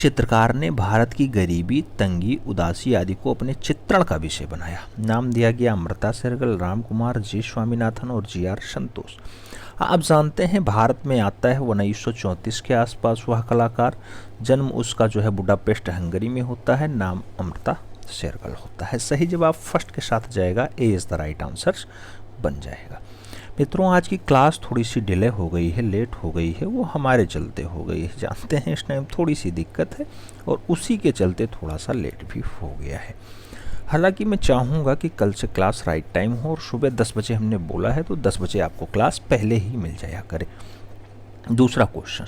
चित्रकार ने भारत की गरीबी, तंगी, उदासी आदि को अपने चित्रण का विषय बनाया। नाम दिया गया अमृता शेरगिल, राम कुमार, जी स्वामीनाथन और जी आर संतोष। आप जानते हैं भारत में आता है 1934 के आसपास वह कलाकार। जन्म उसका जो है बुडापेस्ट हंगरी में होता है। नाम अमृता शेरगिल होता है। सही जवाब फर्स्ट के साथ जाएगा, ए इज द राइट आंसर बन जाएगा। मित्रों, आज की क्लास थोड़ी सी डिले हो गई है, लेट हो गई है, वो हमारे चलते हो गई है। जानते हैं इस टाइम थोड़ी सी दिक्कत है और उसी के चलते थोड़ा सा लेट भी हो गया है। हालांकि मैं चाहूँगा कि कल से क्लास राइट टाइम हो और सुबह 10 बजे हमने बोला है तो 10 बजे आपको क्लास पहले ही मिल जाया करे। दूसरा क्वेश्चन,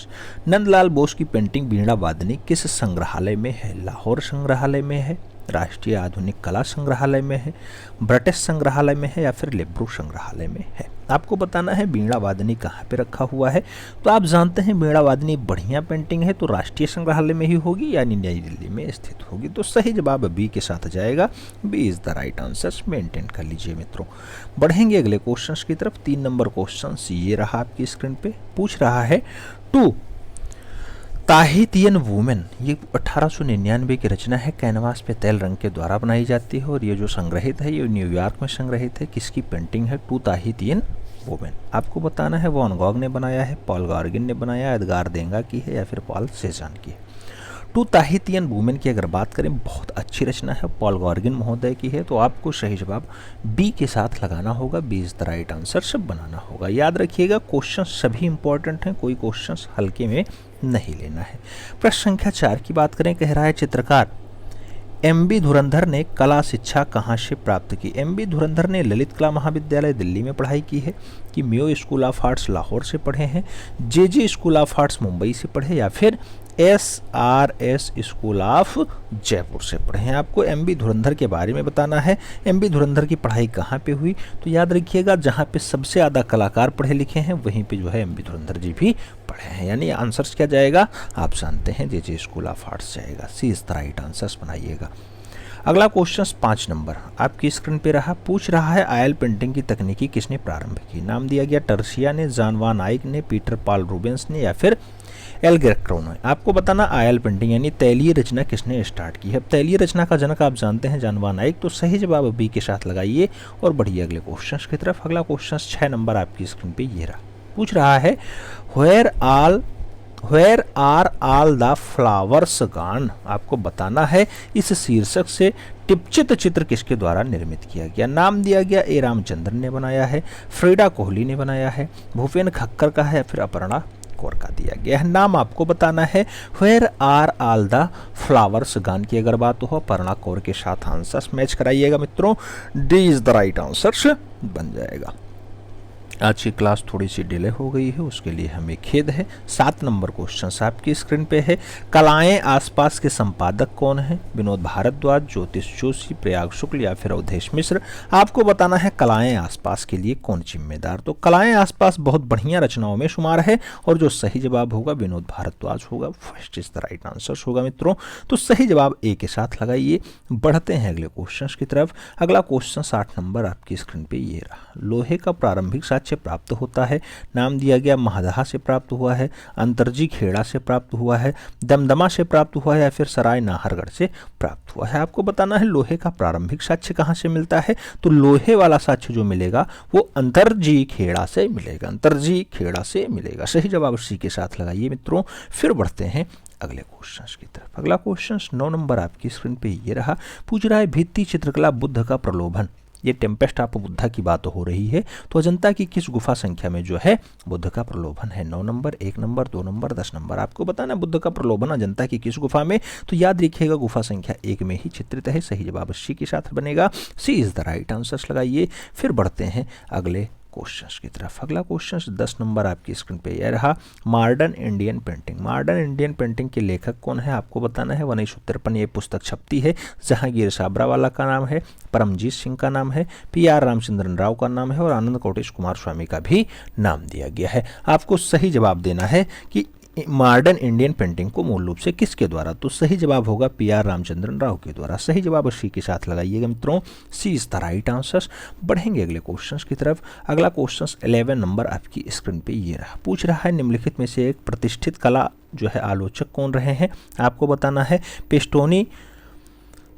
नंदलाल बोस की पेंटिंग वीणा वादनी किस संग्रहालय में है? लाहौर संग्रहालय में है, राष्ट्रीय आधुनिक कला संग्रहालय में है, ब्रिटिश संग्रहालय में है या फिर लेब्रो संग्रहालय में है? आपको बताना है वीणा वादनी कहाँ पे रखा हुआ है। तो आप जानते हैं वीणा वादनी बढ़िया पेंटिंग है तो राष्ट्रीय संग्रहालय में ही होगी, यानी नई दिल्ली में स्थित होगी। तो सही जवाब बी के साथ जाएगा, B is the right answer. Maintain कर लीजिए मित्रों। बढ़ेंगे अगले क्वेश्चन की तरफ। 3 नंबर क्वेश्चन ये रहा आपकी स्क्रीन पे। पूछ रहा है टू ताहितियन वुमेन, ये 1899 की रचना है। कैनवास पे तेल रंग के द्वारा बनाई जाती है और ये जो संग्रहित है ये न्यूयॉर्क में संग्रहित है। किसकी पेंटिंग है? Two Tahitian women. आपको बताना है वॉन गॉग ने बनाया है, पॉल गॉर्गिन ने बनाया, एडगार देंगा की है या फिर पॉल सेजान की है। टू ताहितियन वुमेन की अगर बात करें, बहुत अच्छी रचना है, पॉल गॉर्गिन महोदय की है। तो आपको सही जवाब बी के साथ लगाना होगा, B is the right answer सब बनाना होगा। याद रखिएगा क्वेश्चन सभी इंपॉर्टेंट हैं, कोई क्वेश्चन हल्के में नहीं लेना है। प्रश्न संख्या 4 की बात करें, कह रहा है चित्रकार एम.बी. धुरंधर ने कला शिक्षा कहाँ से प्राप्त की? एम.बी. धुरंधर ने ललित कला महाविद्यालय दिल्ली में पढ़ाई की है, कि Mayo school of arts Lahore से पढ़े हैं, जे स्कूल ऑफ आर्ट्स मुंबई से पढ़े या फिर SRS स्कूल ऑफ जयपुर से पढ़े हैं? आपको एम.बी. धुरंधर के बारे में बताना है। एम.बी. धुरंधर की पढ़ाई कहाँ पे हुई? तो याद रखिएगा जहाँ पे सबसे ज़्यादा कलाकार पढ़े लिखे हैं वहीं पे जो है एम.बी. धुरंधर जी भी पढ़े हैं। यानी आंसर्स क्या जाएगा? आप जानते हैं जे स्कूल ऑफ आर्ट्स जाएगा। सी इज द राइट आंसर्स बनाइएगा। अगला क्वेश्चन 5 नंबर आपकी स्क्रीन पे रहा। पूछ रहा है ऑयल पेंटिंग की तकनीकी किसने प्रारंभ की? नाम दिया गया टर्सिया ने, जान वान आइक ने, पीटर पॉल रूबेंस ने या फिर एल ग्रेक्रो ने? आपको बताना ऑयल पेंटिंग यानी तैलीय रचना किसने स्टार्ट की है? अब तैलीय रचना का जनक आप जानते हैं जान वान आइक। तो सही जवाब बी के साथ लगाइए और बढ़िए अगले क्वेश्चन की तरफ। अगला क्वेश्चन 6 नंबर आपकी स्क्रीन पे ये रहा। पूछ रहा है where are all the flowers gone? आपको बताना है इस शीर्षक से टिपचित चित्र किसके द्वारा निर्मित किया गया? नाम दिया गया ए रामचंद्रन ने बनाया है, फ्रीडा कोहली ने बनाया है, भूपेन खक्कर का है या फिर अपर्णा कौर का दिया गया है? नाम आपको बताना है। Where are all the flowers gone की अगर बात हो अपर्णा कौर के साथ आंसर्स मैच कराइएगा मित्रों। D is the right answer बन जाएगा। आज की क्लास थोड़ी सी डिले हो गई है, उसके लिए हमें खेद है। 7 नंबर क्वेश्चन आपकी स्क्रीन पे है। कलाएं आसपास के संपादक कौन हैं? विनोद भारद्वाज, ज्योतिष जोशी, प्रयाग शुक्ल या फिर अवधेश मिश्र? आपको बताना है कलाएं आसपास के लिए कौन जिम्मेदार। तो कलाएं आसपास बहुत बढ़िया रचनाओं में शुमार है और जो सही जवाब होगा विनोद भारद्वाज होगा। First is the right answer होगा मित्रों। तो सही जवाब ए के साथ लगाइए। बढ़ते हैं अगले क्वेश्चन की तरफ। अगला क्वेश्चन 8 नंबर आपकी स्क्रीन पे ये रहा। लोहे का प्रारंभिक साक्ष्य प्राप्त होता है। नाम दिया गया महदहा से प्राप्त हुआ है, अंतरजी खेड़ा से प्राप्त हुआ है, दमदमा से प्राप्त हुआ है या फिर सराय नाहरगढ़ से प्राप्त हुआ है? आपको बताना है लोहे का प्रारंभिक साक्ष्य कहाँ से मिलता है। तो लोहे वाला साक्ष्य जो मिलेगा वो अंतरजी खेड़ा से मिलेगा, अंतरजी खेड़ा से मिलेगा। सही जवाब सी के साथ लगाइए मित्रों। फिर बढ़ते हैं अगले क्वेश्चन की तरफ। अगला क्वेश्चन 9 नंबर आपकी स्क्रीन पे ये रहा। पूछ रहा है भित्ति चित्रकला बुद्ध का प्रलोभन। ये टेम्पेस्ट ऑफ बुद्धा की बात हो रही है। तो अजंता की किस गुफा संख्या में जो है बुद्ध का प्रलोभन है? 9 नंबर, 1 नंबर, 2 नंबर, 10 नंबर? आपको बताना बुद्ध का प्रलोभन अजंता की किस गुफा में? तो याद रखिएगा गुफा संख्या 1 में ही चित्रित है। सही जवाब सी के साथ बनेगा। सी इज द राइट आंसर लगाइए। फिर बढ़ते हैं अगले क्वेश्चन की तरफ। अगला क्वेश्चन 10 नंबर आपकी स्क्रीन पे यह रहा। Modern Indian painting. Modern Indian painting के लेखक कौन है? आपको बताना है। 1953 ये पुस्तक छपती है। जहांगीर साबरावाला का नाम है, परमजीत सिंह का नाम है, PR रामचंद्रन राव का नाम है और आनंद कोटेश कुमार स्वामी का भी नाम दिया गया है। आपको सही जवाब देना है कि मॉडर्न इंडियन पेंटिंग को मूल रूप से किसके द्वारा? तो सही जवाब होगा PR रामचंद्रन राव के द्वारा। सही जवाब सी के साथ लगाइएगा मित्रों, सी इज द राइट आंसर। बढ़ेंगे अगले क्वेश्चन की तरफ। अगला क्वेश्चन 11 नंबर आपकी स्क्रीन पे ये रहा। पूछ रहा है निम्नलिखित में से एक प्रतिष्ठित कला जो है आलोचक कौन रहे हैं? आपको बताना है पेस्टोनी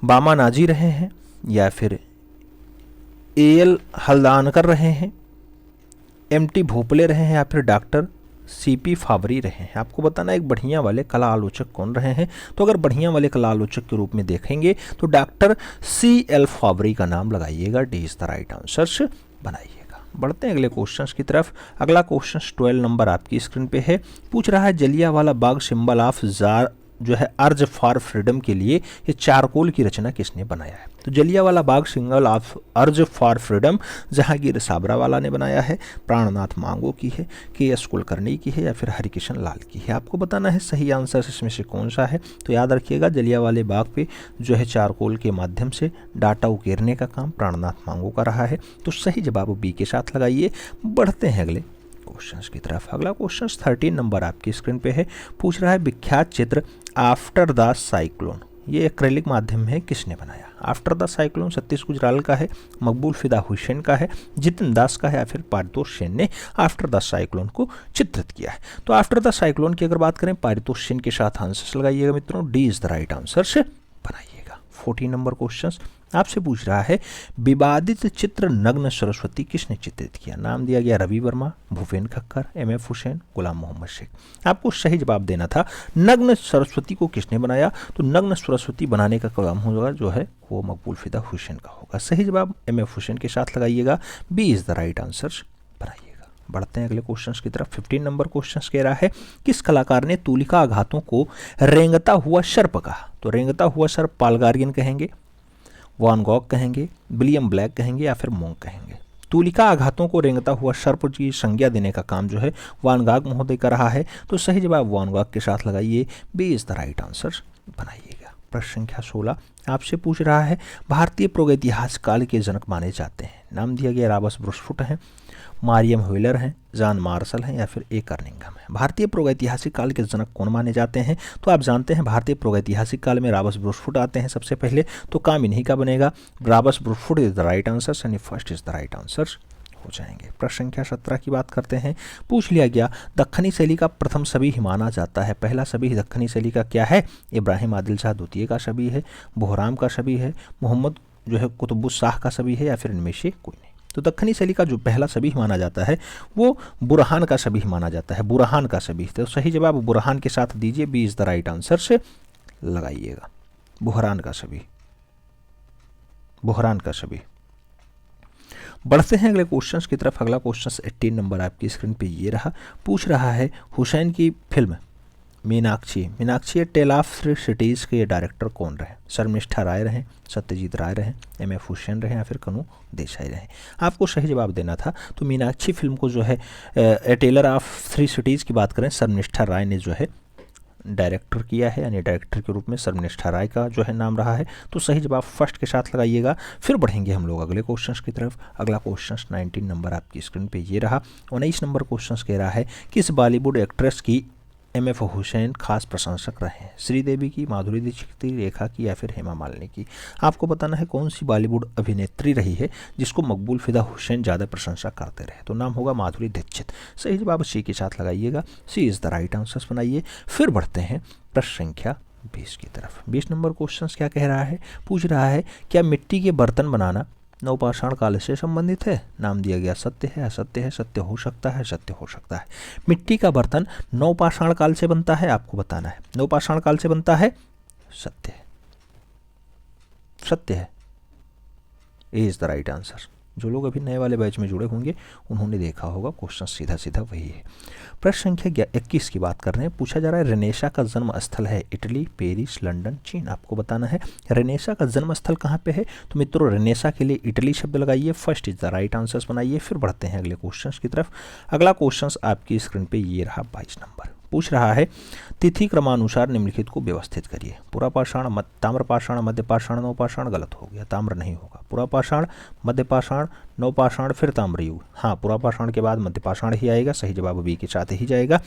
बामानाजी रहे हैं, या फिर AL हल्दानकर रहे हैं, MT भोपले रहे हैं, या फिर डॉक्टर CP फावरी रहे हैं। आपको बताना एक बढ़िया वाले कला आलोचक कौन रहे हैं? तो अगर बढ़िया वाले कला आलोचक के रूप में देखेंगे तो डॉक्टर CL फावरी का नाम लगाइएगा, D is the right answer बनाइएगा। बढ़ते हैं अगले क्वेश्चंस की तरफ। अगला क्वेश्चन 12 नंबर आपकी स्क्रीन पे है। पूछ रहा है Jallianwala Bagh symbol of jar जो है अर्ज फॉर फ्रीडम के लिए ये चारकोल की रचना किसने बनाया है? तो Jallianwala Bagh symbol of urge for freedom Jehangir Sabavala ने बनाया है, प्राणनाथ मांगो की है, KS कुलकर्णी की है, या फिर हरिकिशन लाल की है। आपको बताना है सही आंसर इसमें से कौन सा है। तो याद रखिएगा जलियांवाले बाग पे जो है चारकोल के माध्यम से डाटा उकेरने का काम प्राणनाथ मांगो का रहा है। तो सही जवाब B के साथ लगाइए। बढ़ते हैं अगले क्वेश्चंस की तरफ। अगला क्वेश्चन 13 नंबर आपकी स्क्रीन पे है। पूछ रहा है विख्यात चित्र आफ्टर द साइक्लोन ये एक्रेलिक माध्यम में किसने बनाया? After the cyclone Satish Gujral का है, मकबूल फिदा हुसैन का है, जितिन दास का है, या फिर पारितोष सेन ने आफ्टर द साइक्लोन को चित्रित किया है। तो आफ्टर द साइक्लोन की अगर बात करें पारितोष सेन के साथ आंसर लगाइएगा मित्रों, D is the right answer से बनाइएगा। 14 नंबर क्वेश्चन आपसे पूछ रहा है विवादित चित्र नग्न सरस्वती किसने चित्रित किया? नाम दिया गया रवि वर्मा, भूपेन खक्कर, MF हुसैन, गुलाम मोहम्मद शेख। आपको सही जवाब देना था नग्न सरस्वती को किसने बनाया? तो नग्न सरस्वती बनाने का काम होगा जो है वो मकबूल फिदा हुसैन का होगा। सही जवाब MF हुसैन के साथ लगाइएगा, B is the right answer बनाइएगा। बढ़ते हैं अगले क्वेश्चन की तरफ। 15 नंबर क्वेश्चन कह रहा है किस कलाकार ने तूलिका आघातों को रेंगता हुआ सर्प कहा? तो रेंगता हुआ सर्प पालगारियन कहेंगे, वान गॉग कहेंगे, विलियम ब्लैक कहेंगे, या फिर मोंग कहेंगे। तूलिका आघातों को रेंगता हुआ सर्प की संज्ञा देने का काम जो है वान गॉग महोदय का रहा है। तो सही जवाब वान गॉग के साथ लगाइए, B is the right answer बनाइएगा। प्रश्न संख्या 16 आपसे पूछ रहा है भारतीय प्रागैतिहासिक काल के जनक माने जाते हैं। नाम दिया गया रॉबर्ट ब्रूसफुट हैं, मारियम व्हीलर हैं, जॉन मार्शल हैं, या फिर A कर्निंघम है। भारतीय प्रागैतिहासिक काल के जनक कौन माने जाते हैं? तो आप जानते हैं भारतीय प्रागैतिहासिक काल में रॉबर्ट ब्रूसफुट आते हैं सबसे पहले, तो काम इन्हीं का बनेगा। Robert Bruce Foote is the right answer, यानी first is the right answer हो जाएंगे। प्रश्न संख्या 17 की बात करते हैं। पूछ लिया गया दक्खनी शैली का प्रथम सबीह माना जाता है। पहला सबीह दक्खनी शैली का क्या है? इब्राहिम आदिल शाह द्वितीय का सबीह है, बोहराम का सबीह है, मोहम्मद जो है कुतुबुस शाह का सबीह है, या फिर इनमें से कोई नहीं। तो दक्खनी शैली का जो पहला सबीह माना जाता है वो बुरहान का सबीह माना जाता है, बुरहान का सबीह। तो सही जवाब बुरहान के साथ दीजिए, B is the right answer से लगाइएगा, बुहरान का सबीह, बुहरान का सबीह। बढ़ते हैं अगले क्वेश्चंस की तरफ। अगला क्वेश्चन 18 नंबर आपकी स्क्रीन पे ये रहा। पूछ रहा है हुसैन की film Meenaxi tale of 3 cities के डायरेक्टर कौन रहे? शर्मिष्ठा राय रहे, सत्यजीत राय रहे, MF हुसैन रहे, या फिर कनू देसाई रहे। आपको सही जवाब देना था। तो मीनाक्षी फिल्म को जो है ए टेलर ऑफ 3 सिटीज़ की बात करें शर्मिष्ठा राय ने जो है डायरेक्टर किया है, यानी डायरेक्टर के रूप में शर्मिष्ठा राय का जो है नाम रहा है। तो सही जवाब फर्स्ट के साथ लगाइएगा। फिर बढ़ेंगे हम लोग अगले क्वेश्चंस की तरफ। अगला क्वेश्चन 19 नंबर आपकी स्क्रीन पे ये रहा। 19 नंबर क्वेश्चन कह रहा है किस बॉलीवुड एक्ट्रेस की MF हुसैन खास प्रशंसक रहे हैं? श्रीदेवी की, माधुरी दीक्षित की, रेखा की, या फिर हेमा मालिनी की। आपको बताना है कौन सी बॉलीवुड अभिनेत्री रही है जिसको मकबूल फिदा हुसैन ज़्यादा प्रशंसा करते रहे? तो नाम होगा माधुरी दीक्षित। सही जवाब C के साथ लगाइएगा, C is the right answer बनाइए। फिर बढ़ते हैं प्रश्न संख्या 20 की तरफ। 20 नंबर क्वेश्चन क्या कह रहा है? पूछ रहा है क्या मिट्टी के बर्तन बनाना नवपाषाण काल से संबंधित है? नाम दिया गया सत्य है, असत्य है, सत्य हो सकता है, सत्य हो सकता है। मिट्टी का बर्तन नवपाषाण काल से बनता है, आपको बताना है। नवपाषाण काल से बनता है, सत्य है, सत्य है, ए इज द राइट आंसर। जो लोग अभी नए वाले बैच में जुड़े होंगे उन्होंने देखा होगा, क्वेश्चन सीधा सीधा वही है। प्रश्न संख्या 21 की बात कर रहे हैं। पूछा जा रहा है रेनेसा का जन्म स्थल है इटली, पेरिस, लंदन, चीन। आपको बताना है रेनेसा का जन्म स्थल कहाँ पे है? तो मित्रों रेनेसा के लिए इटली शब्द लगाइए, first is the right answer बनाइए। फिर बढ़ते हैं अगले क्वेश्चन की तरफ। अगला क्वेश्चन आपकी स्क्रीन पे ये रहा 22 नंबर। पूछ रहा है तिथि क्रमानुसार निम्नलिखित को व्यवस्थित करिए। पुरापाषाण, ताम्रपाषाण, मध्यपाषाण, नवपाषाण। गलत हो गया, ताम्र नहीं होगा। पुरापाषाण, मध्यपाषाण, नवपाषाण, फिर ताम्रयुग। हाँ, पुरापाषाण के बाद मध्यपाषाण ही आएगा। सही जवाब B के साथ ही जाएगा।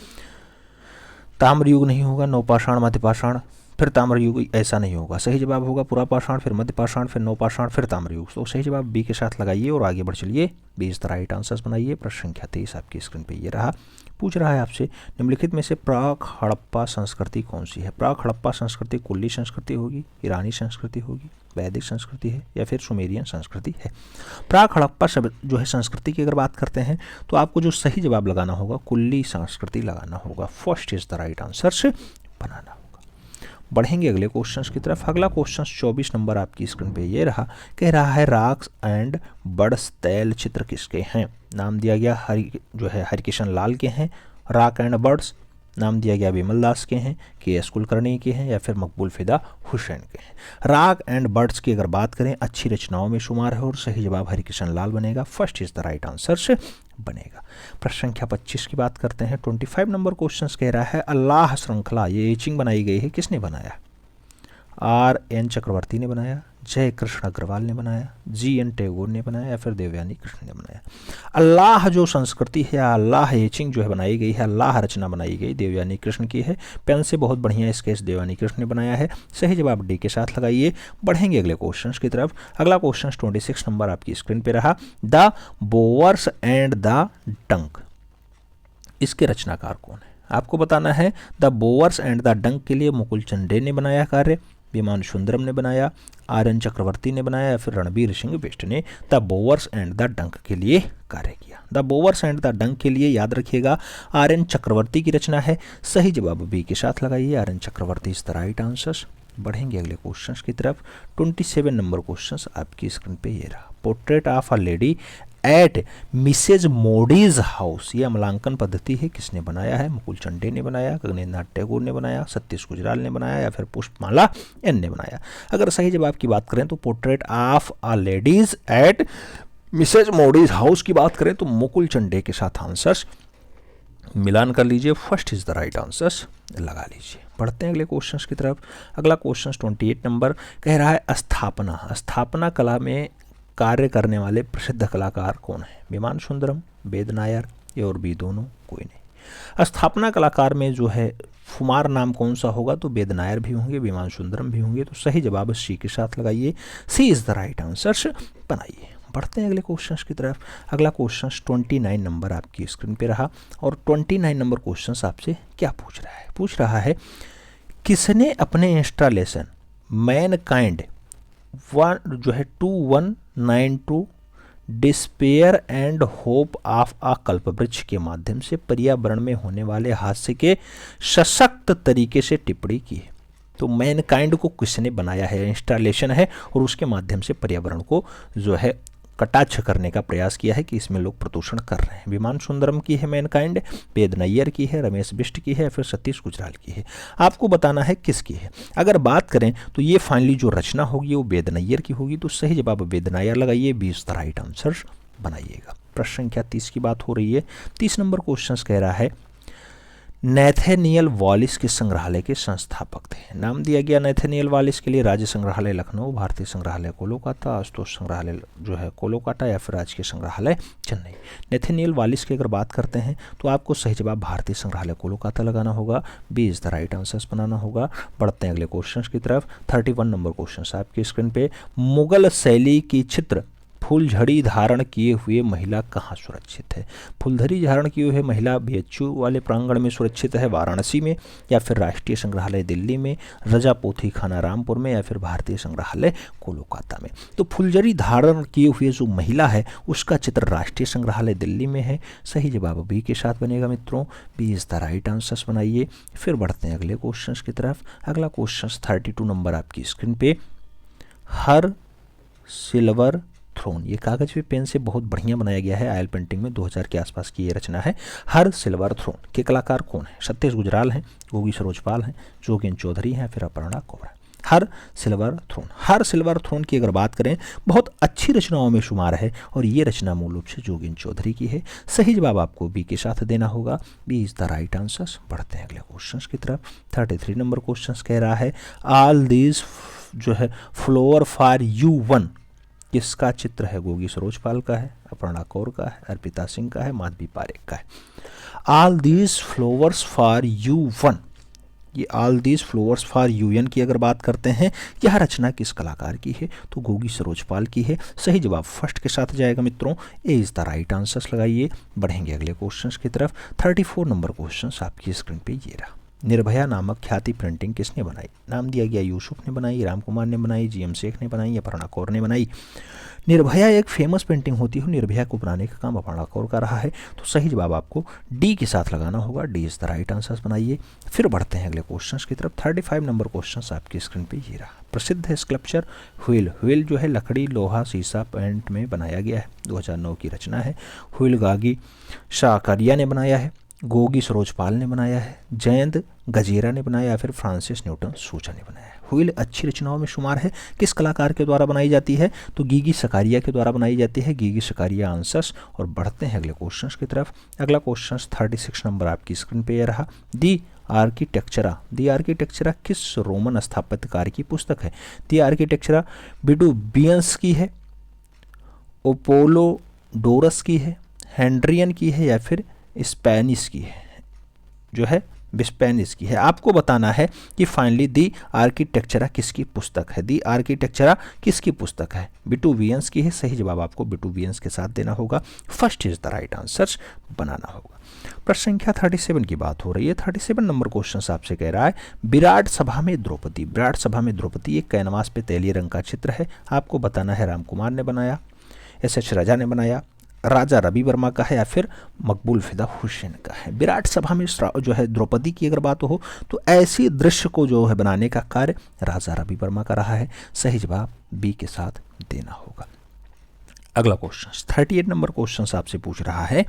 ताम्रयुग नहीं होगा, नवपाषाण मध्यपाषाण फिर ताम्रयुग, ऐसा नहीं होगा। सही जवाब होगा पुरापाषाण, फिर मध्यपाषाण, फिर नवपाषाण, फिर ताम्रयुग। तो सही जवाब बी के साथ लगाइए और आगे बढ़ चलिए। B is the right answers बनाइए। प्रश्न संख्या 23 आपकी स्क्रीन पे ये रहा। पूछ रहा है आपसे, निम्नलिखित में से प्राक हड़प्पा संस्कृति कौन सी है? प्राक हड़प्पा संस्कृति कुल्ली संस्कृति होगी, ईरानी संस्कृति होगी, वैदिक संस्कृति है, या फिर सुमेरियन संस्कृति है। प्राक हड़प्पा शब्द जो है संस्कृति की अगर बात करते हैं तो आपको जो सही जवाब लगाना होगा कुल्ली संस्कृति लगाना होगा। First is the right answer बनाना होगा। बढ़ेंगे अगले क्वेश्चंस की तरफ। अगला क्वेश्चन 24 नंबर आपकी स्क्रीन पे ये रहा। कह रहा है राक्स एंड बर्ड्स तैल चित्र किसके हैं? नाम दिया गया हरिकिशन लाल के हैं। राक एंड बर्ड्स नाम दिया गया विमल दास के हैं, के एस कुलकर्णी के हैं, या फिर मकबूल फिदा हुसैन के हैं। राक एंड बर्ड्स की अगर बात करें अच्छी रचनाओं में शुमार है और सही जवाब हरिकिशन लाल बनेगा। First is the right answer बनेगा। प्रश्न संख्या 25 की बात करते हैं। 25 नंबर क्वेश्चन कह रहा है अल्लाह श्रृंखला ये एचिंग बनाई गई है, किसने बनाया? R.N. चक्रवर्ती ने बनाया, जय कृष्ण अग्रवाल ने बनाया, G.N. टैगोर ने बनाया, या फिर देवयानी कृष्ण ने बनाया। अल्लाह जो संस्कृति है, अल्लाह एचिंग जो है बनाई गई है, अल्लाह रचना बनाई गई देवयानी कृष्ण की है। पेन से बहुत बढ़िया स्केच देवयानी कृष्ण ने बनाया है। सही जवाब डी के साथ लगाइए। बढ़ेंगे अगले क्वेश्चन की तरफ। अगला क्वेश्चन 26 नंबर आपकी स्क्रीन पे रहा। द बोवर्स एंड द डंक, इसके रचनाकार कौन है? आपको बताना है। द बोवर्स एंड द डंक के लिए मुकुल चंडे ने बनाया कार्य, विमान सुंदरम ने बनाया, R.N. चक्रवर्ती ने बनाया, या फिर रणबीर सिंह बिष्ट ने द बोवर्स एंड द डंक के लिए कार्य किया। द बोवर्स एंड द डंक के लिए याद रखिएगा R.N. चक्रवर्ती की रचना है। सही जवाब बी के साथ लगाइए। R.N. Chakravarti is the right answer. बढ़ेंगे अगले क्वेश्चंस की तरफ। 27 नंबर क्वेश्चंस आपकी स्क्रीन पे ये रहा। Portrait of a lady at Mrs Mody's house, ये अमलांकन पद्धति है, किसने बनाया है? मुकुल चंडे ने बनाया, गगनेन्द्र नाथ टैगोर ने बनाया, सतीश गुजराल ने बनाया, या फिर पुष्पमाला एन ने बनाया। अगर सही जवाब की बात करें तो portrait of a ladies at Mrs Mody's house की बात करें तो मुकुल चंडे के साथ आंसर्स मिलान कर लीजिए। First is the right answers लगा लीजिए। बढ़ते हैं अगले क्वेश्चंस की तरफ। अगला क्वेश्चन 28 नंबर कह रहा है स्थापना, स्थापना कला में कार्य करने वाले प्रसिद्ध कलाकार कौन है? विमान सुंदरम, वेद नायर, ए और बी दोनों, कोई नहीं। स्थापना कलाकार में जो है फुमार नाम कौन सा होगा? तो वेद नायर भी होंगे, विमान सुंदरम भी होंगे। तो सही जवाब सी के साथ लगाइए। सी इज द राइट आंसर बनाइए। बढ़ते हैं अगले क्वेश्चंस की तरफ। अगला क्वेश्चन 29 नंबर आपकी स्क्रीन पे रहा और 29 नंबर क्वेश्चन आपसे क्या पूछ रहा है? पूछ रहा है किसने अपने इंस्टॉलेशन मैनकाइंड जो है 2192 despair and hope of a Kalpavriksha के माध्यम से पर्यावरण में होने वाले हादसे के सशक्त तरीके से टिप्पणी की है? तो मैनकाइंड को किसने बनाया है? इंस्टॉलेशन है और उसके माध्यम से पर्यावरण को जो है कटाक्ष करने का प्रयास किया है कि इसमें लोग प्रदूषण कर रहे हैं। विमान सुंदरम की है मैनकाइंड, वेद नैयर की है, रमेश बिष्ट की है, फिर सतीश गुजराल की है। आपको बताना है किसकी है। अगर बात करें तो ये फाइनली जो रचना होगी वो वेद नैयर की होगी। तो सही जवाब वेद नायर लगाइए। 20 द राइट आंसर बनाइएगा। प्रश्न संख्या 30 की बात हो रही है। 30 नंबर क्वेश्चन कह रहा है नैथेनियल वॉलिस के संग्रहालय के संस्थापक थे। नाम दिया गया नैथेनियल वॉलिस के लिए राज्य संग्रहालय लखनऊ, भारतीय संग्रहालय कोलकाता, आशुतोष संग्रहालय जो है कोलकाता, या फिर राजकीय संग्रहालय चेन्नई। नैथेनियल वॉलिस की अगर बात करते हैं तो आपको सही जवाब भारतीय संग्रहालय कोलकाता लगाना होगा। B is the right answers बनाना होगा। बढ़ते हैं अगले क्वेश्चन की तरफ। 31 नंबर क्वेश्चन आपकी स्क्रीन पे। मुगल शैली की चित्र फुलझड़ी धारण किए हुए महिला कहाँ सुरक्षित है? फुलझड़ी धारण किए हुए महिला BHU वाले प्रांगण में सुरक्षित है, वाराणसी में, या फिर राष्ट्रीय संग्रहालय दिल्ली में, रजापोथी खाना रामपुर में, या फिर भारतीय संग्रहालय कोलकाता में। तो फुलझड़ी धारण किए हुए जो महिला है उसका चित्र राष्ट्रीय संग्रहालय दिल्ली में है। सही जवाब बी के साथ बनेगा मित्रों। B is the right answers बनाइए। फिर बढ़ते हैं अगले क्वेश्चन की तरफ। अगला क्वेश्चन 32 नंबर आपकी स्क्रीन पे। हर सिल्वर थ्रोन, ये कागज पे पेन से बहुत बढ़िया बनाया गया है। ऑयल पेंटिंग में 2000 के आसपास की ये रचना है। हर सिल्वर थ्रोन के कलाकार कौन है? सतीश गुजराल हैं, गोगी सरोजपाल हैं, जोगेंद्र चौधरी हैं, फिर अपर्णा कोरा। हर सिल्वर थ्रोन, हर सिल्वर थ्रोन की अगर बात करें बहुत अच्छी रचनाओं में शुमार है और ये रचना मूल रूप से जोगेंद्र चौधरी की है। सही जवाब आपको बी के साथ देना होगा। B is the right answer. बढ़ते हैं अगले क्वेश्चन की तरफ। 33 नंबर क्वेश्चन कह रहा है ऑल दीज जो है फ्लोवर फॉर यू वन किसका चित्र है? गोगी सरोजपाल का है, अपर्णा कौर का है, अर्पिता सिंह का है, माधवी पारेख का है। All these flowers for you one ये all these flowers for UN की अगर बात करते हैं, यह रचना किस कलाकार की है, तो गोगी सरोजपाल की है। सही जवाब फर्स्ट के साथ जाएगा मित्रों, ए इज द राइट आंसर लगाइए। बढ़ेंगे अगले क्वेश्चन की तरफ। 34 नंबर क्वेश्चन आपकी स्क्रीन पे ये रहा। निर्भया नामक ख्याति प्रिंटिंग किसने बनाई? नाम दिया गया यूसुफ ने बनाई, राम कुमार ने बनाई, जीएम शेख ने बनाई या अपर्णा कौर ने बनाई। निर्भया एक फेमस पेंटिंग होती है, निर्भया को बनाने का काम अपर्णा कौर का रहा है, तो सही जवाब आपको डी के साथ लगाना होगा। D is the right answer बनाइए। फिर बढ़ते हैं अगले क्वेश्चन की तरफ। 35 नंबर क्वेश्चन आपकी स्क्रीन पे ये रहा। प्रसिद्ध है स्कल्पचर व्हील। व्हील जो है लकड़ी, लोहा, शीशा, पेंट में बनाया गया है। 2009 की रचना है। व्हील गागी शाकरिया ने बनाया है, गोगी सरोजपाल ने बनाया है, जयंत गजेरा ने बनाया, फिर फ्रांसिस न्यूटन सूचा ने बनाया है। व्हील अच्छी रचनाओं में शुमार है। किस कलाकार के द्वारा बनाई जाती है, तो गीगी सकारिया के द्वारा बनाई जाती है। गीगी सकारिया आंसर्स। और बढ़ते हैं अगले क्वेश्चन की तरफ। अगला क्वेश्चन 36 नंबर आपकी स्क्रीन पे रहा। दी आर्किटेक्चरा किस रोमन स्थापत्यकार की पुस्तक है? दी आर्किटेक्चरा विडुबियंस की है, ओपोलोडोरस की है, हेनरियन की है या फिर स्पेनिश की है, जो है स्पेनिश की है। आपको बताना है कि फाइनली दी आर्किटेक्चरा किसकी पुस्तक है। दी आर्किटेक्चरा किसकी पुस्तक है? विटुवियंस की है। सही जवाब आपको विटुवियंस के साथ देना होगा। First is the right answer बनाना होगा। प्रश्न संख्या 37 की बात हो रही है। 37 नंबर क्वेश्चन आपसे कह रहा है विराट सभा में द्रौपदी। विराट सभा में द्रौपदी एक कैनवास पे तैलीय रंग का चित्र है। आपको बताना है राम कुमार ने बनाया, एस.एच. राजा ने बनाया, राजा रवि वर्मा का है या फिर मकबूल फिदा हुसैन का है। विराट सभा में जो है द्रौपदी की अगर बात हो तो ऐसी दृश्य को जो है बनाने का कार्य राजा रवि वर्मा का रहा है। सही जवाब बी के साथ देना होगा। अगला क्वेश्चन 38 नंबर क्वेश्चन आपसे पूछ रहा है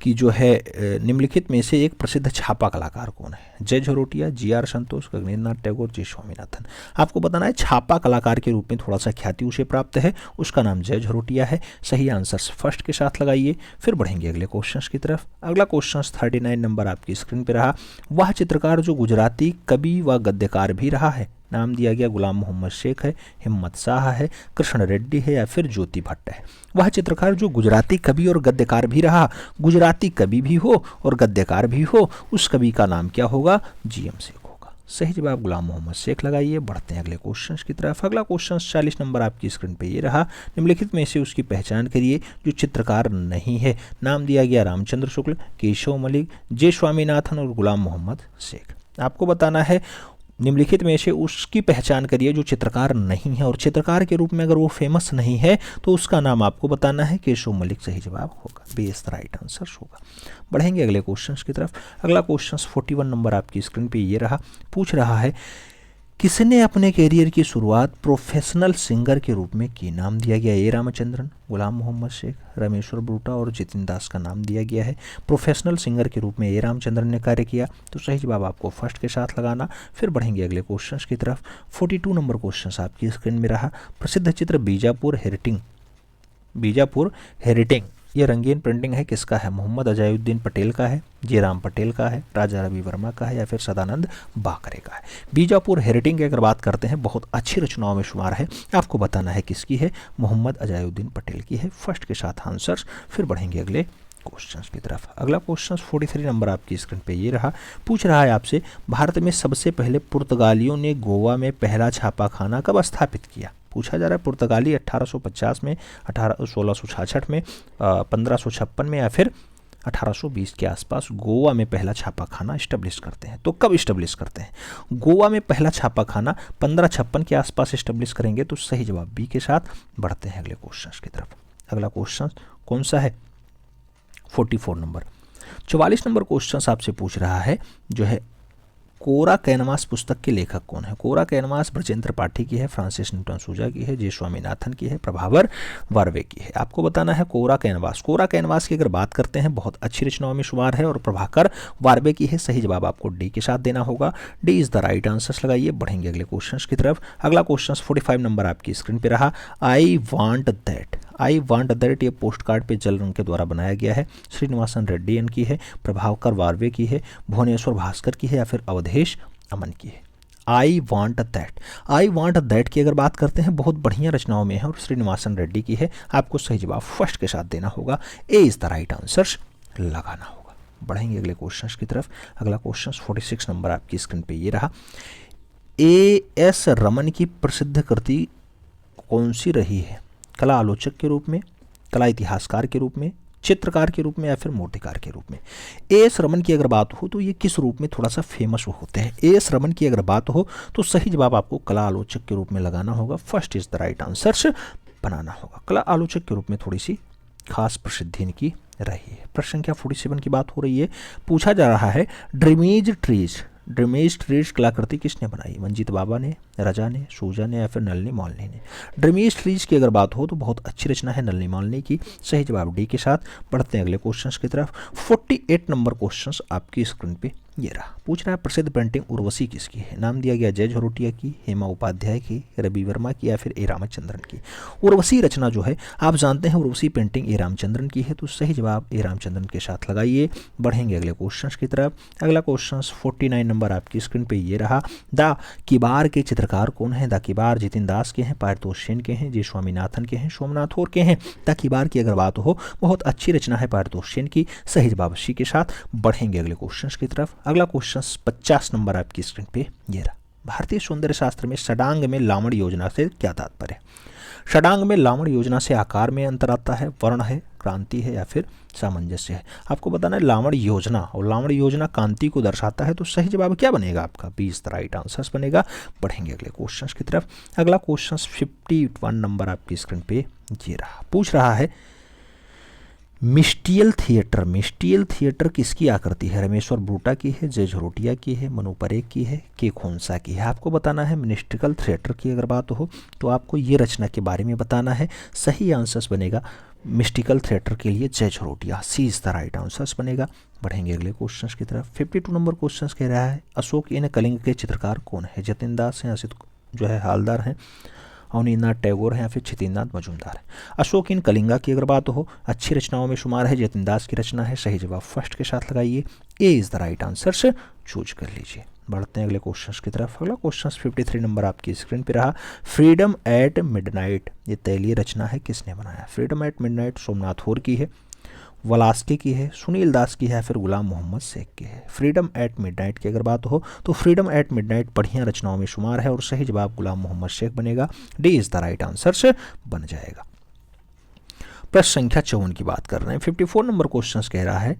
कि जो है निम्नलिखित में से एक प्रसिद्ध छापा कलाकार कौन है? जय झरोटिया, जी.आर. संतोष, गगनेन्द्र नाथ टैगोर, जी स्वामीनाथन। आपको बताना है छापा कलाकार के रूप में थोड़ा सा ख्याति उसे प्राप्त है, उसका नाम जय झरोटिया है। सही आंसर फर्स्ट के साथ लगाइए। फिर बढ़ेंगे अगले क्वेश्चन की तरफ। अगला क्वेश्चन 39 नंबर आपकी स्क्रीन पर रहा। वह चित्रकार जो गुजराती कवि व गद्यकार भी रहा है। नाम दिया गया गुलाम मोहम्मद शेख है, हिम्मत शाह है, कृष्ण रेड्डी है या फिर ज्योति भट्ट है। वह चित्रकार जो गुजराती कवि और गद्यकार भी रहा, गुजराती कवि भी हो और गद्यकार भी हो, उस कवि का नाम क्या होगा? जीएम शेख होगा। सही जवाब गुलाम मोहम्मद शेख लगाइए। बढ़ते हैं अगले क्वेश्चन की तरफ। अगला क्वेश्चन 40 नंबर आपकी स्क्रीन पे ये रहा। निम्नलिखित में से उसकी पहचान करिए जो चित्रकार नहीं है। नाम दिया गया रामचंद्र शुक्ल, केशव मलिक, जे स्वामीनाथन और गुलाम मोहम्मद शेख। आपको बताना है निम्नलिखित में से उसकी पहचान करिए जो चित्रकार नहीं है, और चित्रकार के रूप में अगर वो फेमस नहीं है तो उसका नाम आपको बताना है। केशव मलिक सही जवाब होगा। B is the right answer होगा। बढ़ेंगे अगले क्वेश्चन की तरफ। अगला क्वेश्चन 41 नंबर आपकी स्क्रीन पे ये रहा। पूछ रहा है किसने अपने कैरियर की शुरुआत प्रोफेशनल सिंगर के रूप में की? नाम दिया गया ए रामचंद्रन, गुलाम मोहम्मद शेख, रमेश्वर ब्रूटा और जितिन दास का नाम दिया गया है। प्रोफेशनल सिंगर के रूप में ए रामचंद्रन ने कार्य किया, तो सही जवाब आपको फर्स्ट के साथ लगाना। फिर बढ़ेंगे अगले क्वेश्चन की तरफ। 42 नंबर क्वेश्चन आपकी स्क्रीन में रहा। प्रसिद्ध चित्र बीजापुर हेरिटिंग ये रंगीन प्रिंटिंग है, किसका है? मोहम्मद अजायुद्दीन पटेल का है, जयराम पटेल का है, राजा रवि वर्मा का है या फिर सदानंद बाकरे का है। बीजापुर हेरिटिंग की अगर बात करते हैं बहुत अच्छी रचनाओं में शुमार है। आपको बताना है किसकी है? मोहम्मद अजायुद्दीन पटेल की है। फर्स्ट के साथ आंसर्स। फिर बढ़ेंगे अगले क्वेश्चन की तरफ। अगला क्वेश्चन 43 नंबर आपकी स्क्रीन पे ये रहा। पूछ रहा है आपसे भारत में सबसे पहले पुर्तगालियों ने गोवा में पहला छापाखाना कब स्थापित किया? पूछा जा रहा है पुर्तगाली 1850 में, 1666 में, 1556 में या फिर 1820 के आसपास गोवा में पहला छापाखाना इस्टेब्लिश करते हैं। तो कब इस्टेब्लिश करते हैं? गोवा में पहला छापाखाना 1556 के आसपास इस्टेब्लिश करेंगे, तो सही जवाब बी के साथ। बढ़ते हैं अगले क्वेश्चन की तरफ। अगला क्वेश्चन कौन सा है? 44 नंबर। 44 नंबर क्वेश्चन आपसे पूछ रहा है जो है कोरा कैनवास पुस्तक के लेखक कौन है? कोरा कैनवास ब्रजेंद्र पाठी की है, फ्रांसिस न्यूटन सूजा की है, जे स्वामीनाथन की है, प्रभावर वार्वे की है। आपको बताना है कोरा कैनवास। कोरा कैनवास की अगर बात करते हैं बहुत अच्छी रचनाओं में शुमार है और प्रभाकर वार्वे की है। सही जवाब आपको डी के साथ देना होगा। D is the right answer लगाइए। बढ़ेंगे अगले क्वेश्चन की तरफ। अगला क्वेश्चन 45 नंबर आपकी स्क्रीन पे रहा। आई वांट दैट ये पोस्ट कार्ड पे जल रंग के द्वारा बनाया गया है। श्रीनिवासन रेड्डी की है, प्रभाकर वार्वे की है, भुवनेश्वर भास्कर की है या फिर अवधेश अमन की है। आई वांट दैट की अगर बात करते हैं बहुत बढ़िया रचनाओं में है और श्रीनिवासन रेड्डी की है। आपको सही जवाब फर्स्ट के साथ देना होगा। ए इज द राइट आंसर लगाना होगा। बढ़ेंगे अगले क्वेश्चन की तरफ। अगला क्वेश्चन 46 नंबर आपकी स्क्रीन पे ये रहा। A.S. रमन की प्रसिद्ध कृति कौन सी रही है? कला आलोचक के रूप में, कला इतिहासकार के रूप में, चित्रकार के रूप में या फिर मूर्तिकार के रूप में? A.S. रमन की अगर बात हो तो ये किस रूप में थोड़ा सा फेमस होते हैं? A.S. रमन की अगर बात हो तो सही जवाब आपको कला आलोचक के रूप में लगाना होगा। First is the right answer बनाना होगा। कला आलोचक के रूप में थोड़ी सी खास प्रसिद्धि इनकी रही है। प्रश्न संख्या 47 की बात हो रही है। पूछा जा रहा है ड्रीमेज ट्रीज कलाकृति किसने बनाई? मंजीत बाबा ने, रजा ने, सूजा ने या फिर नलिनी मौलनी ने? ड्रीमेज ट्रीज की अगर बात हो तो बहुत अच्छी रचना है नलिनी मौलनी की। सही जवाब डी के साथ। बढ़ते हैं अगले क्वेश्चंस की तरफ। 48 नंबर क्वेश्चंस आपकी स्क्रीन पे ये रहा। पूछ रहा है प्रसिद्ध पेंटिंग उर्वशी किसकी है? नाम दिया गया जय झरोटिया की, हेमा उपाध्याय की, रवि वर्मा की या फिर ए रामचंद्रन की? उर्वशी रचना जो है आप जानते हैं उर्वशी पेंटिंग ए रामचंद्रन की है, तो सही जवाब ए रामचंद्रन के साथ लगाइए। बढ़ेंगे अगले क्वेश्चन की तरफ। अगला क्वेश्चन 49 नंबर आपकी स्क्रीन पे ये रहा। द किबार के चित्रकार कौन है? द किबार जितिन दास के हैं, पारितोष सेन के हैं, जी स्वामीनाथन के हैं, सोमनाथ और के हैं? द किबार की अगर बात हो बहुत अच्छी रचना है पारितोष सेन की। सही जवाब सी के साथ। बढ़ेंगे अगले क्वेश्चन की तरफ। अगला क्वेश्चन 50 नंबर आपकी स्क्रीन पे ये रहा। भारतीय सौंदर्य शास्त्र में षडांग में लावण योजना से क्या तात्पर्य? षडांग में लावण योजना से आकार में अंतर आता है, वर्ण है, क्रांति है या फिर सामंजस्य है? आपको बताना है लावण योजना, और लावण योजना कांति को दर्शाता है, तो सही जवाब क्या बनेगा आपका? 20 द राइट आंसर बनेगा। बढ़ेंगे अगले क्वेश्चन की तरफ। अगला क्वेश्चन 51 नंबर आपकी स्क्रीन पे ये रहा। पूछ रहा है मिस्टियल थिएटर किसकी आकृति है? रमेश्वर ब्रूटा की है, जय झरोटिया की है, मनु परेख की है, के खोंसा की है? आपको बताना है मिस्टिकल थिएटर की अगर बात हो तो आपको ये रचना के बारे में बताना है। सही आंसर बनेगा मिस्टिकल थिएटर के लिए जय झरोटिया। सी इज द राइट आंसर बनेगा। बढ़ेंगे अगले क्वेश्चन की तरफ। 52 नंबर क्वेश्चन कह रहा है अशोक इन कलिंग के चित्रकार कौन है? जतिन दास हैं, असित जो है हालदार हैं, अवनीन्द्रनाथ टैगोर हैं या फिर क्षितिन्द्रनाथ मजूमदार है? अशोक इन कलिंगा की अगर बात हो अच्छी रचनाओं में शुमार है, जतिन दास की रचना है। सही जवाब फर्स्ट के साथ लगाइए। ए इज द राइट आंसर से चूज कर लीजिए। बढ़ते हैं अगले क्वेश्चन की तरफ। अगला क्वेश्चन 53 नंबर आपकी स्क्रीन पे रहा। फ्रीडम एट मिडनाइट ये तैलीय रचना है, किसने बनाया? फ्रीडम एट मिडनाइट सोमनाथ होर की है, वलास्के की है, सुनील दास की है, फिर गुलाम मोहम्मद शेख की है? फ्रीडम एट मिडनाइट की अगर बात हो तो फ्रीडम एट मिडनाइट बढ़िया रचनाओं में शुमार है और सही जवाब गुलाम मोहम्मद शेख बनेगा। D is the right answer से बन जाएगा। प्रश्न संख्या 54 की बात कर रहे हैं। 54 नंबर क्वेश्चन कह रहा है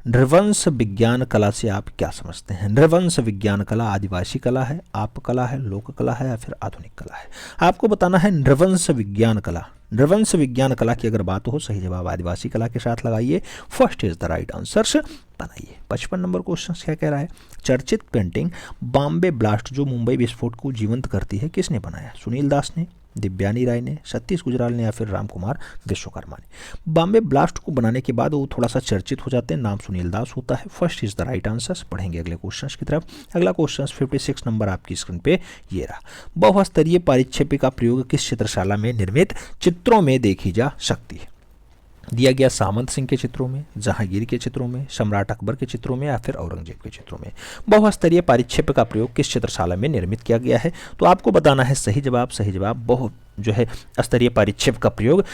नृवंश विज्ञान कला से आप क्या समझते हैं? नृवंश विज्ञान कला आदिवासी कला है, आप कला है, लोक कला है या फिर आधुनिक कला है? आपको बताना है नृवंश विज्ञान कला। नृवंश विज्ञान कला की अगर बात हो सही जवाब आदिवासी कला के साथ लगाइए। First is the right answer बनाइए। 55 नंबर क्वेश्चन क्या कह रहा है? चर्चित पेंटिंग बॉम्बे ब्लास्ट जो मुंबई विस्फोट को जीवंत करती है किसने बनाया? सुनील दास ने, दिव्यानी राय ने, सतीश गुजराल ने या फिर राम कुमार विश्वकर्मा ने? बॉम्बे ब्लास्ट को बनाने के बाद वो थोड़ा सा चर्चित हो जाते हैं, नाम सुनील दास होता है। First is the right answer. पढ़ेंगे अगले क्वेश्चन की तरफ। अगला क्वेश्चन 56 नंबर आपकी स्क्रीन पे ये रहा। बहुस्तरीय परिक्षेपी का प्रयोग किस चित्रशाला में निर्मित चित्रों में देखी जा सकती है? दिया गया सामंत सिंह के चित्रों में, जहांगीर के चित्रों में, सम्राट अकबर के चित्रों में या फिर औरंगजेब के चित्रों में? बहुस्तरीय परिक्षेप का प्रयोग किस चित्रशाला में निर्मित किया गया है? तो आपको बताना है सही जवाब। सही जवाब बहु जो है स्तरीय परिक्षेप का प्रयोग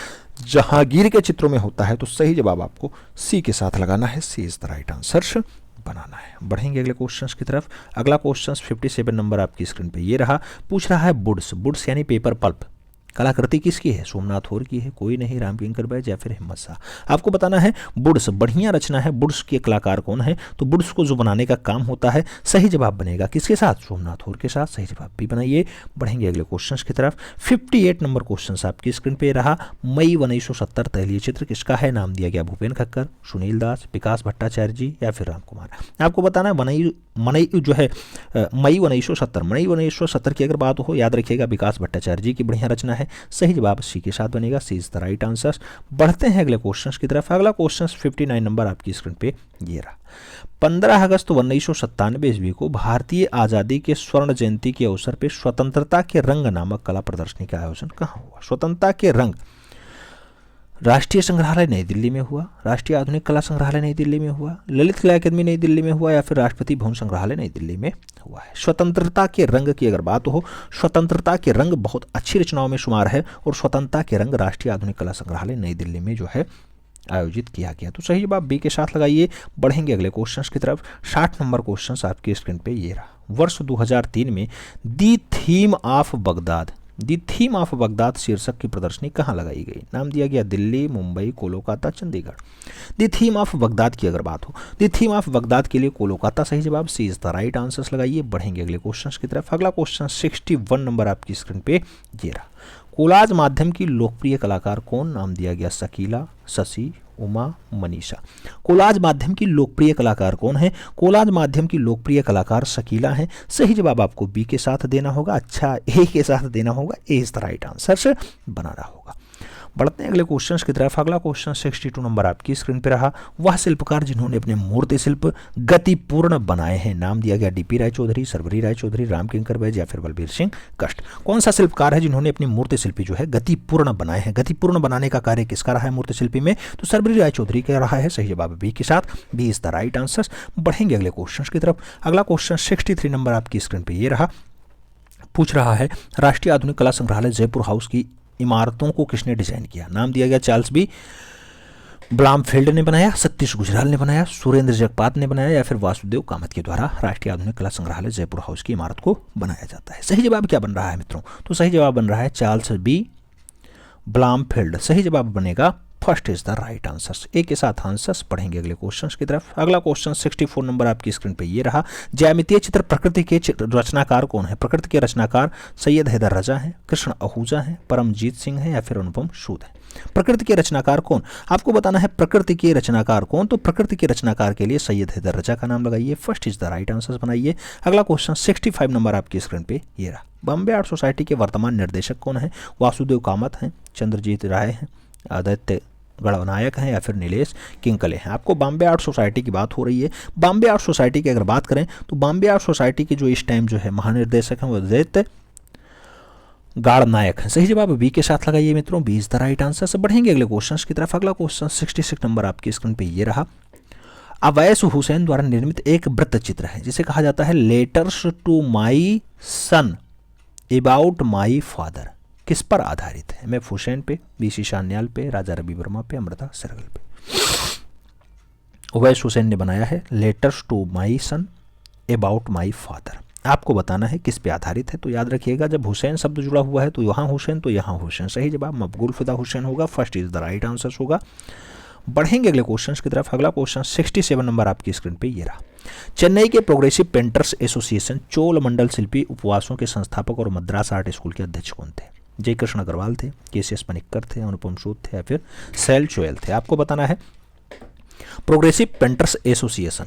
जहांगीर के चित्रों में होता है, तो सही जवाब आपको सी के साथ लगाना है। सी इज द राइट आंसर बनाना है। बढ़ेंगे अगले क्वेश्चन की तरफ। अगला क्वेश्चन 57 नंबर आपकी स्क्रीन पे ये रहा। पूछ रहा है बुड्स यानी पेपर पल्प कलाकृति किसकी है? सोमनाथ होर की है, कोई नहीं, रामकिंकर बैज या फिर हिम्मत शाह? आपको बताना है बुड्स बढ़िया रचना है। बुड्स के कलाकार कौन है? तो बुड्स को जो बनाने का काम होता है सही जवाब बनेगा किसके साथ? सोमनाथ होर के साथ। सही जवाब भी बनाइए। बढ़ेंगे अगले क्वेश्चन की तरफ। 58 नंबर क्वेश्चन आपकी स्क्रीन पे रहा। मई 1970 तैलीय चित्र किसका है? नाम दिया गया भूपेन खक्कर, सुनील दास, विकास भट्टाचार्य जी या फिर राम कुमार? आपको बताना है मई जो है मई 1970 की अगर बात हो याद रखिएगा विकास भट्टाचार्य जी की बढ़िया रचना है। सही जवाब सी के साथ बनेगा। सी इज द राइट आंसर। बढ़ते हैं अगले क्वेश्चन की तरफ। अगला क्वेश्चन 59 नंबर आपकी स्क्रीन पे ये रहा। 15 अगस्त 1997 ईस्वी को भारतीय आज़ादी के स्वर्ण जयंती के अवसर पर स्वतंत्रता के रंग नामक कला प्रदर्शनी का आयोजन कहाँ हुआ? स्वतंत्रता के रंग राष्ट्रीय संग्रहालय नई दिल्ली में हुआ, राष्ट्रीय आधुनिक कला संग्रहालय नई दिल्ली में हुआ, ललित कला अकादमी नई दिल्ली में हुआ या फिर राष्ट्रपति भवन संग्रहालय नई दिल्ली में हुआ है? स्वतंत्रता के रंग की अगर बात हो, स्वतंत्रता के रंग बहुत अच्छी रचनाओं में शुमार है और स्वतंत्रता के रंग राष्ट्रीय आधुनिक कला संग्रहालय नई दिल्ली में जो है आयोजित किया गया। तो सही जवाब बी के साथ लगाइए। बढ़ेंगे अगले क्वेश्चन की तरफ। 60 नंबर क्वेश्चन आपकी स्क्रीन पे ये रहा। वर्ष 2003 में दी थीम ऑफ बगदाद शीर्षक की प्रदर्शनी कहाँ लगाई गई? नाम दिया गया दिल्ली, मुंबई, कोलकाता, चंडीगढ़। दी थीम ऑफ बगदाद की अगर बात हो, दी थीम ऑफ बगदाद के लिए कोलकाता सही जवाब, सी इज द राइट आंसर लगाइए। बढ़ेंगे अगले क्वेश्चन की तरफ। अगला क्वेश्चन 61 नंबर आपकी स्क्रीन पे ये रहा। कोलाज माध्यम की लोकप्रिय कलाकार कौन? नाम दिया गया शकीला, शशि, उमा, मनीषा। कोलाज माध्यम की लोकप्रिय कलाकार कौन है? कोलाज माध्यम की लोकप्रिय कलाकार शकीला हैं। सही जवाब आपको बी के साथ देना होगा, अच्छा ए के साथ देना होगा। ए इज द राइट आंसर से बनाना होगा। बढ़ते हैं अगले क्वेश्चन की तरफ। अगला क्वेश्चन 62 नंबर आपकी स्क्रीन पे रहा। वह शिल्पकार जिन्होंने अपने मूर्ति शिल्प गतिपूर्ण बनाए हैं? नाम दिया गया डीपी राय चौधरी, सर्वरी राय चौधरी, राम किंकर बैज या फिर बलबीर सिंह कष्ट। कौन सा शिल्पकार है जिन्होंने अपनी मूर्ति शिल्पी जो है गतिपूर्ण बनाए हैं? गतिपूर्ण बनाने का कार्य किसका रहा है मूर्ति शिल्पी में? तो सर्वरी राय चौधरी का रहा है। सही जवाब बी के साथ, B is the right answer. बढ़ेंगे अगले क्वेश्चन की तरफ। अगला क्वेश्चन 63 नंबर आपकी स्क्रीन पर ये रहा। पूछ रहा है राष्ट्रीय आधुनिक कला संग्रहालय जयपुर हाउस की इमारतों को किसने डिजाइन किया? नाम दिया गया चार्ल्स बी ब्लामफील्ड ने बनाया, सतीश गुजराल ने बनाया, सुरेंद्र जगपात ने बनाया या फिर वासुदेव कामत के द्वारा राष्ट्रीय आधुनिक कला संग्रहालय जयपुर हाउस की इमारत को बनाया जाता है। सही जवाब क्या बन रहा है मित्रों? तो सही जवाब बन रहा है चार्ल्स बी ब्लामफील्ड। सही जवाब बनेगा first is the right answer. A के साथ आंसर्स। बढ़ेंगे अगले क्वेश्चन की तरफ। अगला क्वेश्चन 64 नंबर आपकी स्क्रीन पे ये रहा। ज्यामितीय चित्र प्रकृति के रचनाकार कौन है? प्रकृति के रचनाकार सैयद हैदर रजा है, कृष्ण आहूजा है, परमजीत सिंह है या फिर अनुपम सूद है। प्रकृति के रचनाकार कौन? आपको बताना है प्रकृति के रचनाकार कौन। तो प्रकृति के रचनाकार के लिए सैयद हैदर रजा का नाम लगाइए। First is the right answer बनाइए। अगला क्वेश्चन 65 नंबर आपकी स्क्रीन पे ये रहा। बॉम्बे आर्ट सोसाइटी के वर्तमान निर्देशक कौन है? वासुदेव कामत हैं, चंद्रजीत राय हैं, आदित्य गणनायक हैं या फिर नीलेश किंकले हैं। आपको बॉम्बे आर्ट सोसाइटी की बात हो रही है। बॉम्बे आर्ट सोसाइटी की अगर बात करें तो बॉम्बे आर्ट सोसाइटी के जो इस टाइम जो है महानिर्देशक हैं वो आदित्य गणनायक हैं। सही जवाब बी के साथ लगाइए मित्रों, B is the right answer. से बढ़ेंगे अगले क्वेश्चन की तरफ। अगला क्वेश्चन 66 नंबर आपकी स्क्रीन पे ये रहा। अवैस हुसैन द्वारा निर्मित एक वृत्त चित्र है जिसे कहा जाता है letters to my son about my father. किस पर आधारित है? एम.एफ. हुसैन पे, बी.सी. सान्याल पे, राजा रवि वर्मा पे, अमृता सहगल पे। अवैस हुसैन ने बनाया है letters to my son about my father. आपको बताना है किस पे आधारित है। तो याद रखिएगा जब हुसैन शब्द जुड़ा हुआ है तो यहाँ हुसैन तो यहाँ हुसैन। सही जवाब मकबूल फिदा हुसैन होगा। First is the right answer होगा। बढ़ेंगे अगले क्वेश्चन की तरफ। अगला क्वेश्चन 67 नंबर आपकी स्क्रीन पे ये रहा। चेन्नई के प्रोग्रेसिव पेंटर्स एसोसिएशन चोल मंडल शिल्पी उपवासों के संस्थापक और मद्रास आर्ट स्कूल के अध्यक्ष कौन थे? जय कृष्ण अग्रवाल थे, के.सी.एस. पनिक्कर थे, अनुपम सूद थे या फिर सैल चोयल थे। आपको बताना है प्रोग्रेसिव पेंटर्स एसोसिएशन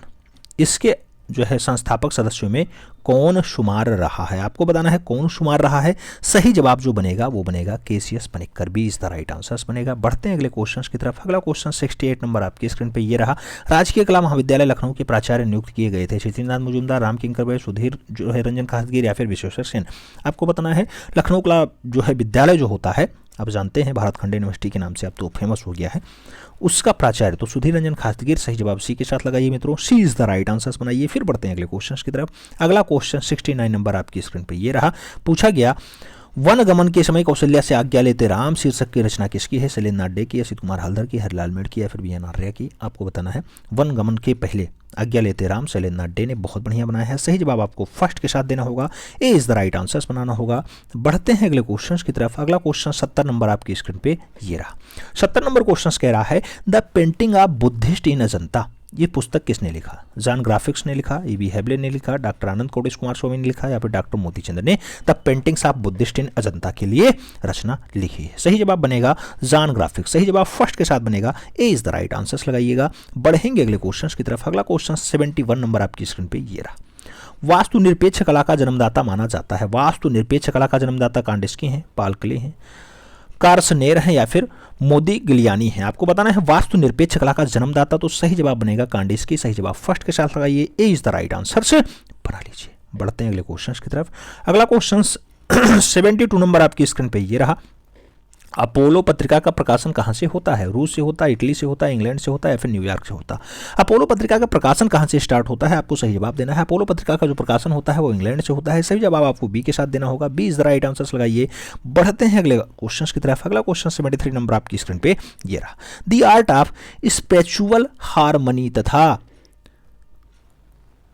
इसके जो है संस्थापक सदस्यों में कौन शुमार रहा है? आपको बताना है कौन शुमार रहा है। सही जवाब जो बनेगा वो बनेगा K C S. Paniker. B is the right answer बनेगा। बढ़ते हैं अगले क्वेश्चन की तरफ। अगला क्वेश्चन 68 नंबर आपकी स्क्रीन पे ये रहा। राजकीय कला महाविद्यालय लखनऊ के प्राचार्य नियुक्त किए गए थे शीतलनाथ मुजुमदार, राम किंकर बैज, सुधीर जो है रंजन खासगीर या फिर विश्वेश्वर सेन। आपको बताना है लखनऊ कला जो है विद्यालय जो होता है, आप जानते हैं भारत खंड यूनिवर्सिटी के नाम से अब तो फेमस हो गया है, उसका प्राचार्य तो सुधीर रंजन खासगीर। सही जवाब सी के साथ लगाइए मित्रों, सी इज द राइट आंसर बनाइए। फिर बढ़ते हैं अगले क्वेश्चन की तरफ। अगला क्वेश्चन 69 नंबर आपकी स्क्रीन पे ये रहा। पूछा गया वन गमन के समय कौशल्या से आज्ञा लेते राम शीर्षक की रचना किसकी है? शैलेंद्र डे की, असित कुमार हल्दर की, हरिलाल मेड़ की या फिर बी.एन. आर्या की। आपको बताना है वन गमन के पहले आज्ञा लेते राम शैलेंद्र डे ने बहुत बढ़िया बनाया है। सही जवाब आपको फर्स्ट के साथ देना होगा, ए इज द राइट आंसर बनाना होगा। बढ़ते हैं अगले क्वेश्चन की तरफ। अगला क्वेश्चन 70 नंबर आपकी स्क्रीन पे ये रहा। 70 नंबर क्वेश्चन कह रहा है द पेंटिंग ऑफ बुद्धिस्ट इन अजंता। ये पुस्तक किसने लिखा? जॉन ग्राफिक्स ने लिखा, ई.बी. हेबले ने लिखा, डॉक्टर आनंद कोटेश कुमार स्वामी ने लिखा या फिर डॉक्टर मोती चंद्र ने द पेंटिंग्स ऑफ बुद्धिस्ट इन अजंता के लिए रचना लिखी है। सही जवाब बनेगा जॉन ग्राफिक्स। सही जवाब फर्स्ट के साथ बनेगा, ए इज द राइट आंसर लगाइएगा। बढ़ेंगे अगले क्वेश्चन की तरफ। अगला क्वेश्चन 71 नंबर आपकी स्क्रीन पे ये रहा। वास्तु निरपेक्ष कला का जन्मदाता माना जाता है। वास्तु निरपेक्ष कला का जन्मदाता कांडिस्की हैं, पालकले हैं, कार्सनेर हैं या फिर मोदी गिलियानी हैं। आपको बताना है वास्तु निरपेक्ष कला का जन्मदाता। तो सही जवाब बनेगा कांडिस्की। सही जवाब फर्स्ट के साथ लगाइए, ए इज द राइट आंसर से बना लीजिए। बढ़ते हैं अगले क्वेश्चन की तरफ। अगला क्वेश्चन 72 नंबर आपकी स्क्रीन पे ये रहा। अपोलो पत्रिका का प्रकाशन कहाँ से होता है? रूस से होता है, इटली से होता है, इंग्लैंड से होता है या फिर न्यूयॉर्क से होता है? अपोलो पत्रिका का प्रकाशन कहाँ से स्टार्ट होता है? आपको सही जवाब देना है। अपोलो पत्रिका का जो प्रकाशन होता है वो इंग्लैंड से होता है। सही जवाब आपको बी के साथ देना होगा। B is the right answer लगाइए। बढ़ते हैं अगले क्वेश्चन की तरफ। अगला क्वेश्चन 73 नंबर आपकी स्क्रीन पे ये रहा। The art of spiritual harmony तथा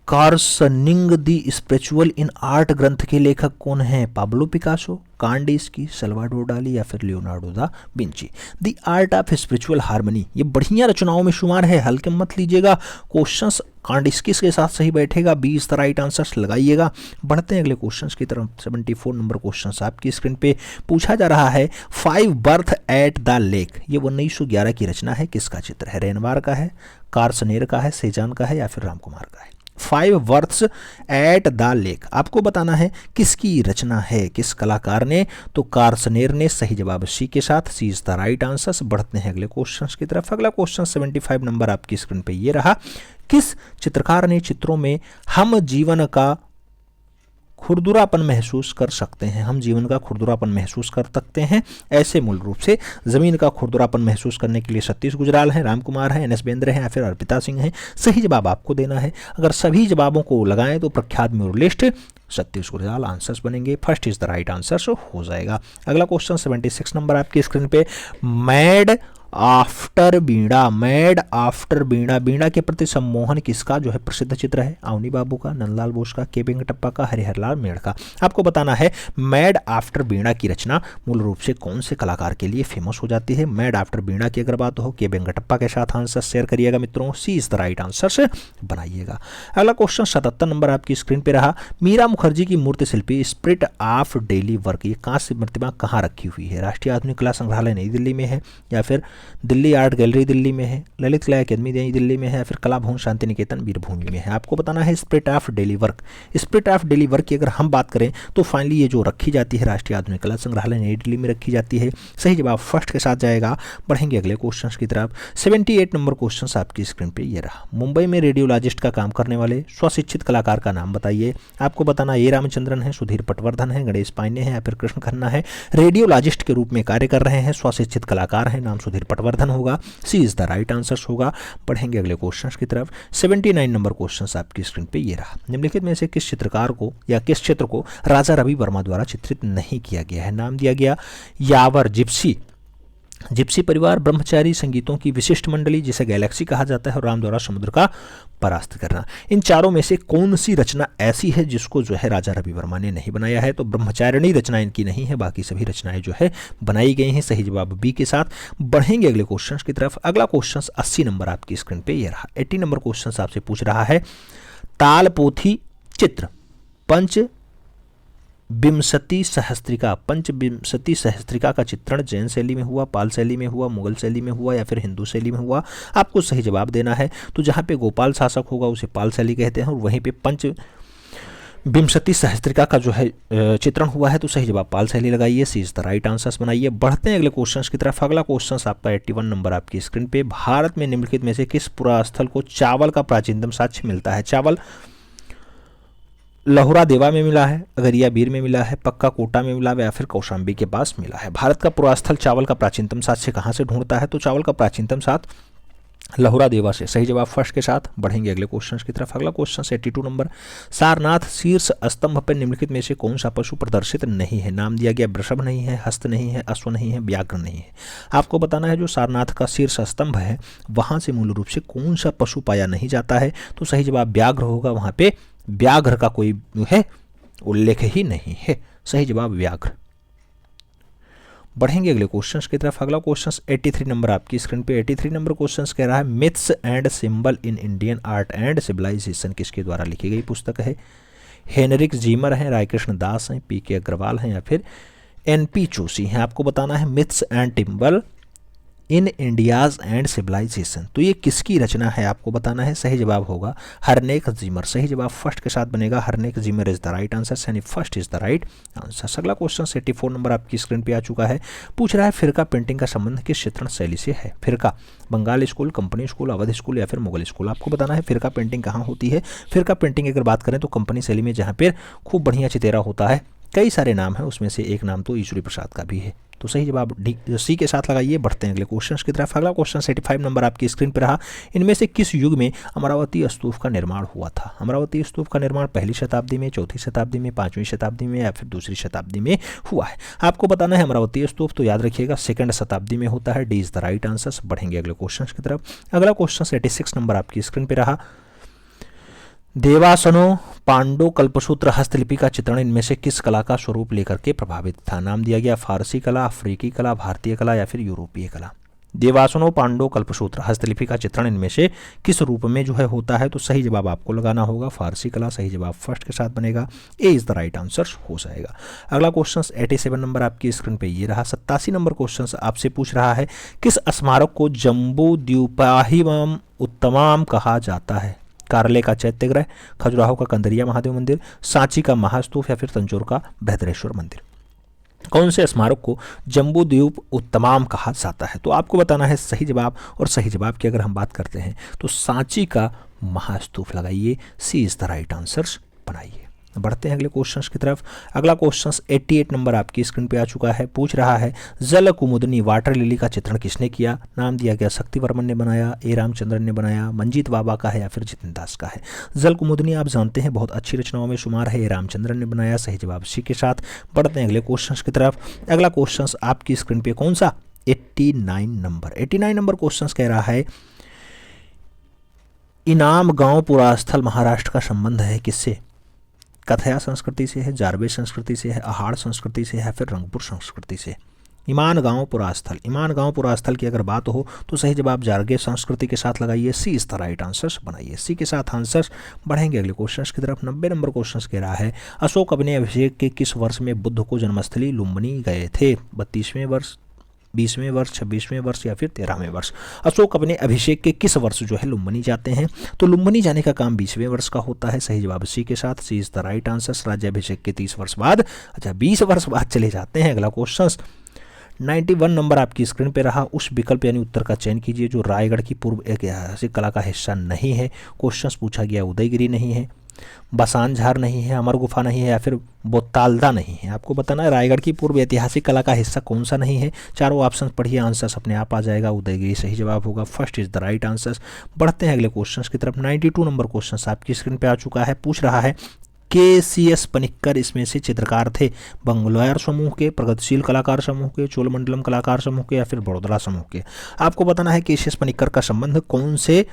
कार्सनिंग द स्पिरिचुअल इन आर्ट ग्रंथ के लेखक कौन है? पाब्लो पिकासो, कांडिस्की, सल्वाडोर डाली या फिर Leonardo da Vinci? The art of spiritual harmony ये बढ़िया रचनाओं में शुमार है, हल्के मत लीजिएगा। क्वेश्चंस कांडिस्की के साथ सही बैठेगा। 20 द राइट आंसर्स लगाइएगा। बढ़ते हैं अगले क्वेश्चंस की तरफ। 74 नंबर क्वेश्चन आपकी स्क्रीन पे पूछा जा रहा है। 5 बर्थ एट द लेक ये 1911 की रचना है, किसका चित्र है? रेनवार का है, कार्सनेर का है, सेजान का है या फिर रामकुमार का है? 5 बर्थ्स एट द लेक आपको बताना है किसकी रचना है, किस कलाकार ने? तो कार्सनेर ने। सही जवाब सी के साथ, सी इज द राइट आंसर। बढ़ते हैं अगले क्वेश्चन की तरफ। अगला क्वेश्चन 75 नंबर आपकी स्क्रीन पे ये रहा। किस चित्रकार ने चित्रों में हम जीवन का खुरदुरापन महसूस कर सकते हैं, हम जीवन का खुरदुरापन महसूस कर सकते हैं ऐसे मूल रूप से जमीन का खुरदुरापन महसूस करने के लिए सतीश गुजराल हैं, रामकुमार हैं, एनएस बेंद्रे हैं या फिर अर्पिता सिंह हैं? सही जवाब आपको देना है। अगर सभी जवाबों को लगाएं तो प्रख्यात म्यूरलिस्ट सतीश गुजराल आंसर्स बनेंगे। First is the right answer हो जाएगा। अगला क्वेश्चन 76 नंबर आपकी स्क्रीन पे। मैड आफ्टर बीड़ा, मैड आफ्टर बीड़ा, बीड़ा के प्रति सम्मोहन किसका जो है प्रसिद्ध चित्र है? अवनी बाबू का, नंदलाल बोस का, के वेंकटप्पा का, हरिहरलाल मेड़ का? आपको बताना है मैड आफ्टर बीड़ा की रचना मूल रूप से कौन से कलाकार के लिए फेमस हो जाती है? मैड आफ्टर बीड़ा की अगर बात हो, के वेंकटप्पा के साथ आंसर शेयर करिएगा मित्रों। सी इज द राइट आंसर से बनाइएगा। अगला क्वेश्चन 77 नंबर आपकी स्क्रीन पे रहा। मीरा मुखर्जी की मूर्ति शिल्पी स्पिरिट ऑफ डेली वर्क ये कांस्य प्रतिमा कहाँ रखी हुई है? राष्ट्रीय आधुनिक कला संग्रहालय नई दिल्ली में है या फिर दिल्ली आर्ट गैलरी दिल्ली में है, ललित कला अकेदमी नई दिल्ली में है या फिर कला भवन शांति निकेतन वीरभूमि में है? आपको बताना है spirit of daily work. Spirit of daily work की अगर हम बात करें तो फाइनली ये जो रखी जाती है राष्ट्रीय आधुनिक कला संग्रहालय नई दिल्ली में रखी जाती है। सही जवाब फर्स्ट के साथ जाएगा। बढ़ेंगे अगले क्वेश्चन की तरफ। 78 नंबर क्वेश्चन आपकी स्क्रीन पे ये रहा। मुंबई में रेडियोलॉजिस्ट का काम करने वाले स्वशिक्षित कलाकार का नाम बताइए। आपको बताना ए रामचंद्रन है, सुधीर पटवर्धन है, गणेश पांडे हैं या फिर कृष्ण खन्ना है? रेडियोलॉजिस्ट के रूप में कार्य कर रहे हैं, स्वशिक्षित कलाकार हैं, नाम सुधीर पटवर्धन होगा। सी इज द राइट आंसर होगा। बढ़ेंगे अगले क्वेश्चन की तरफ। 79 नंबर क्वेश्चन आपकी स्क्रीन पे ये रहा। निम्नलिखित में से किस चित्रकार को या किस चित्र को राजा रवि वर्मा द्वारा चित्रित नहीं किया गया है? नाम दिया गया यावर, जिप्सी, जिप्सी परिवार, ब्रह्मचारी, संगीतों की विशिष्ट मंडली जिसे गैलेक्सी कहा जाता है और राम द्वारा समुद्र का परास्त करना। इन चारों में से कौन सी रचना ऐसी है जिसको जो है राजा रवि वर्मा ने नहीं बनाया है? तो ब्रह्मचारिणी रचना इनकी नहीं है, बाकी सभी रचनाएं जो है बनाई गई हैं। सही जवाब बी के साथ। बढ़ेंगे अगले क्वेश्चन की तरफ। अगला क्वेश्चन 80 नंबर आपकी स्क्रीन पे ये रहा। 80 नंबर क्वेश्चन आपसे पूछ रहा है तालपोथी चित्र पंच विंशति सहस्त्रिका, पंचविंशति सहस्त्रिका का चित्रण जैन शैली में हुआ, पाल शैली में हुआ, मुगल शैली में हुआ या फिर हिंदू शैली में हुआ? आपको सही जवाब देना है। तो जहाँ पे गोपाल शासक होगा उसे पाल शैली कहते हैं और वहीं पे पंच विंशति सहस्त्रिका का जो है चित्रण हुआ है। तो सही जवाब पाल शैली लगाइए। सी इज द राइट आंसर्स बनाइए। बढ़ते हैं अगले क्वेश्चन की तरफ। अगला क्वेश्चन आपका 81 नंबर आपकी स्क्रीन पे। भारत में निम्नलिखित में से किस पुरास्थल को चावल का प्राचीनतम साक्ष्य मिलता है? चावल लहुरा देवा में मिला है, अगरिया बीर में मिला है, पक्का कोटा में मिला है या फिर कौशाम्बी के पास मिला है? भारत का पुरास्थल चावल का प्राचीनतम साक्ष्य कहाँ से ढूंढता है? तो चावल का प्राचीनतम साक्ष्य लहुरा देवा से। सही जवाब फर्स्ट के साथ। बढ़ेंगे अगले क्वेश्चन की तरफ। अगला क्वेश्चन 82 नंबर। सारनाथ शीर्ष स्तंभ पर निम्नलिखित में से कौन सा पशु प्रदर्शित नहीं है? नाम दिया गया वृषभ नहीं है, हस्त नहीं है, अश्व नहीं है, व्याघ्र नहीं है। आपको बताना है जो सारनाथ का शीर्ष स्तंभ है वहां से मूल रूप से कौन सा पशु पाया नहीं जाता है? तो सही जवाब व्याघ्र होगा। वहां पे व्याघ्र का कोई है उल्लेख ही नहीं है। सही जवाब व्याघ्र। बढ़ेंगे अगले क्वेश्चंस की तरफ। अगला क्वेश्चन 83 नंबर आपकी स्क्रीन पे। 83 नंबर क्वेश्चंस कह रहा है myths and symbol in Indian art and civilisation किसके द्वारा लिखी गई पुस्तक है? हेनरिक जीमर हैं, रायकृष्ण दास हैं, पी के अग्रवाल हैं या फिर एनपी जोशी हैं? आपको बताना है myths and symbol in India's and civilisation. तो ये किसकी रचना है आपको बताना है। सही जवाब होगा हरनेक जीमर। सही जवाब फर्स्ट के साथ बनेगा। हरनेक Zimmer is the right answer, यानी first is the right answer. अगला क्वेश्चन 84 नंबर आपकी स्क्रीन पे आ चुका है। पूछ रहा है फिरका पेंटिंग का संबंध किस चित्रण शैली से है? फिरका Bengal school, company school, Awadh school या फिर मुगल स्कूल? आपको बताना है फिरका पेंटिंग कहाँ होती है। फिरका पेंटिंग अगर बात करें तो कंपनी शैली में, जहाँ पर खूब बढ़िया चितेरा होता है। कई सारे नाम हैं, उसमें से एक नाम तो ईश्वरी प्रसाद का भी है। तो सही जवाब डी सी के साथ लगाइए। बढ़ते हैं अगले क्वेश्चन की तरफ। अगला क्वेश्चन 85 नंबर आपकी स्क्रीन पर रहा। इनमें से किस युग में अमरावती स्तूप का निर्माण हुआ था? अमरावती स्तूप का निर्माण पहली शताब्दी में, चौथी शताब्दी में, 5वीं शताब्दी में या फिर दूसरी शताब्दी में हुआ है? आपको बताना है अमरावती स्तूप, तो याद रखिएगा सेकंड शताब्दी में होता है। D is the right answer. बढ़ेंगे अगले क्वेश्चन की तरफ। अगला क्वेश्चन 86 नंबर आपकी स्क्रीन पर रहा। देवासनो पांडो कल्पसूत्र हस्तलिपि का चित्रण इनमें से किस कला का स्वरूप लेकर के प्रभावित था? नाम दिया गया फारसी कला, अफ्रीकी कला, भारतीय कला या फिर यूरोपीय कला। देवासनो पांडो कल्पसूत्र हस्तलिपि का चित्रण इनमें से किस रूप में जो है होता है? तो सही जवाब आपको लगाना होगा फारसी कला। सही जवाब फर्स्ट के साथ बनेगा। ए इज द राइट आंसर हो जाएगा। अगला क्वेश्चन 87 नंबर आपकी स्क्रीन पे ये रहा। 87 नंबर क्वेश्चन आपसे पूछ रहा है किस स्मारक को जम्बू द्वीपाहिमम उत्तमाम कहा जाता है? कारले का चैत्यग्रह, खजुराहो का कंदरिया महादेव मंदिर, सांची का महास्तूप या फिर तंजौर का बृहदेश्वर मंदिर। कौन से स्मारक को जम्बू द्वीप उत्तमाम कहा जाता है? तो आपको बताना है सही जवाब, और सही जवाब की अगर हम बात करते हैं तो सांची का महास्तूप लगाइए। सी इज द राइट आंसर बनाइए। बढ़ते हैं अगले क्वेश्चंस की तरफ। अगला क्वेश्चन 88 नंबर आपकी स्क्रीन पे आ चुका है। पूछ रहा है जल कुमुदनी वाटर लिली का चित्रण किसने किया? नाम दिया गया शक्ति वर्मन ने बनाया, ए रामचंद्रन ने बनाया, मंजीत बाबा का है या फिर जितिन दास का है? जल कुमुदनी आप जानते हैं बहुत अच्छी रचनाओं में शुमार है, ए रामचंद्रन ने बनाया। सही जवाब सी के साथ। बढ़ते हैं अगले क्वेश्चन की तरफ। अगला क्वेश्चन आपकी स्क्रीन पे कौन सा? 89 नंबर क्वेश्चन कह रहा है इनाम गांव पुरास्थल महाराष्ट्र का संबंध है किससे? कथया संस्कृति से है, जारबे संस्कृति से है, अहाड़ संस्कृति से है, फिर रंगपुर संस्कृति से? ईमान गांव पुरास्थल की अगर बात हो तो सही जवाब जारगे संस्कृति के साथ लगाइए। सी इज द राइट आंसर बनाइए। सी के साथ आंसर। बढ़ेंगे अगले क्वेश्चन की तरफ। 90 नंबर क्वेश्चन कह रहा है अशोक अपने अभिषेक के किस वर्ष में बुद्ध को जन्मस्थली लुम्बिनी गए थे? 32वें वर्ष, 20वें वर्ष, 26वें वर्ष या फिर 13वें वर्ष? अशोक अपने अभिषेक के किस वर्ष जो है लुम्बिनी जाते हैं? तो लुम्बिनी जाने का काम 20वें वर्ष का होता है। सही जवाब सी के साथ। सी इज द राइट आंसर। राज्याभिषेक के 30 वर्ष बाद, 20 वर्ष बाद चले जाते हैं। अगला क्वेश्चन 91 नंबर आपकी स्क्रीन पे रहा। उस विकल्प यानी उत्तर का चयन कीजिए जो रायगढ़ की पूर्व ऐतिहासिक कला का हिस्सा नहीं है। क्वेश्चन पूछा गया उदयगिरी नहीं है, बसानझार नहीं है, अमर गुफा नहीं है या फिर बोतालदा नहीं है। आपको बताना है रायगढ़ की पूर्व ऐतिहासिक कला का हिस्सा कौन सा नहीं है। चारों ऑप्शन पढ़िए, आंसर अपने आप आ जाएगा। उदयगिरी सही जवाब होगा। First is the right answer. बढ़ते हैं अगले क्वेश्चन की तरफ। 92 नंबर क्वेश्चन आपकी स्क्रीन पे आ चुका है। पूछ रहा है KCS पनिक्कर इसमें से चित्रकार थे? बंगलोर समूह के, प्रगतिशील कलाकार समूह के, चोलमंडलम कलाकार समूह के या फिर बड़ोदरा समूह के? आपको बताना है KCS पनिक्कर का संबंध कौन से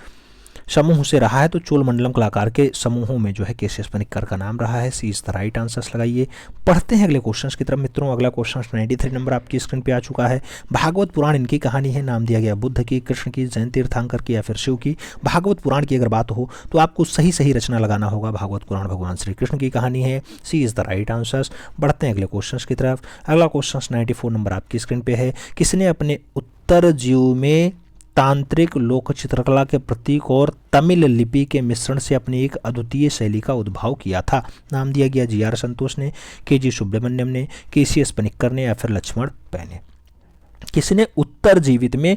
समूह से रहा है? तो चोलमंडलम कलाकार के समूहों में जो है KCS पनिक्कर का नाम रहा है। सी इज द राइट आंसर लगाइए। पढ़ते हैं अगले क्वेश्चन की तरफ मित्रों। अगला क्वेश्चन 93 नंबर आपकी स्क्रीन पे आ चुका है। भागवत पुराण इनकी कहानी है। नाम दिया गया बुद्ध की, कृष्ण की, जैन तीर्थंकर की या फिर शिव की? भागवत पुराण की अगर बात हो तो आपको सही सही रचना लगाना होगा। भागवत पुराण भगवान श्री कृष्ण की कहानी है। सी इज द राइट आंसर। बढ़ते हैं अगले क्वेश्चन की तरफ। अगला क्वेश्चन 94 नंबर आपकी स्क्रीन पे है। किसने अपने उत्तर जीव में तांत्रिक लोक चित्रकला के प्रतीक और तमिल लिपि के मिश्रण से अपनी एक अद्वितीय शैली का उद्भव किया था? नाम दिया गया GR संतोष ने, KG सुब्रमण्यम ने, KCS पनिक्कर ने या फिर लक्ष्मण पै ने? किसने उत्तर जीवित में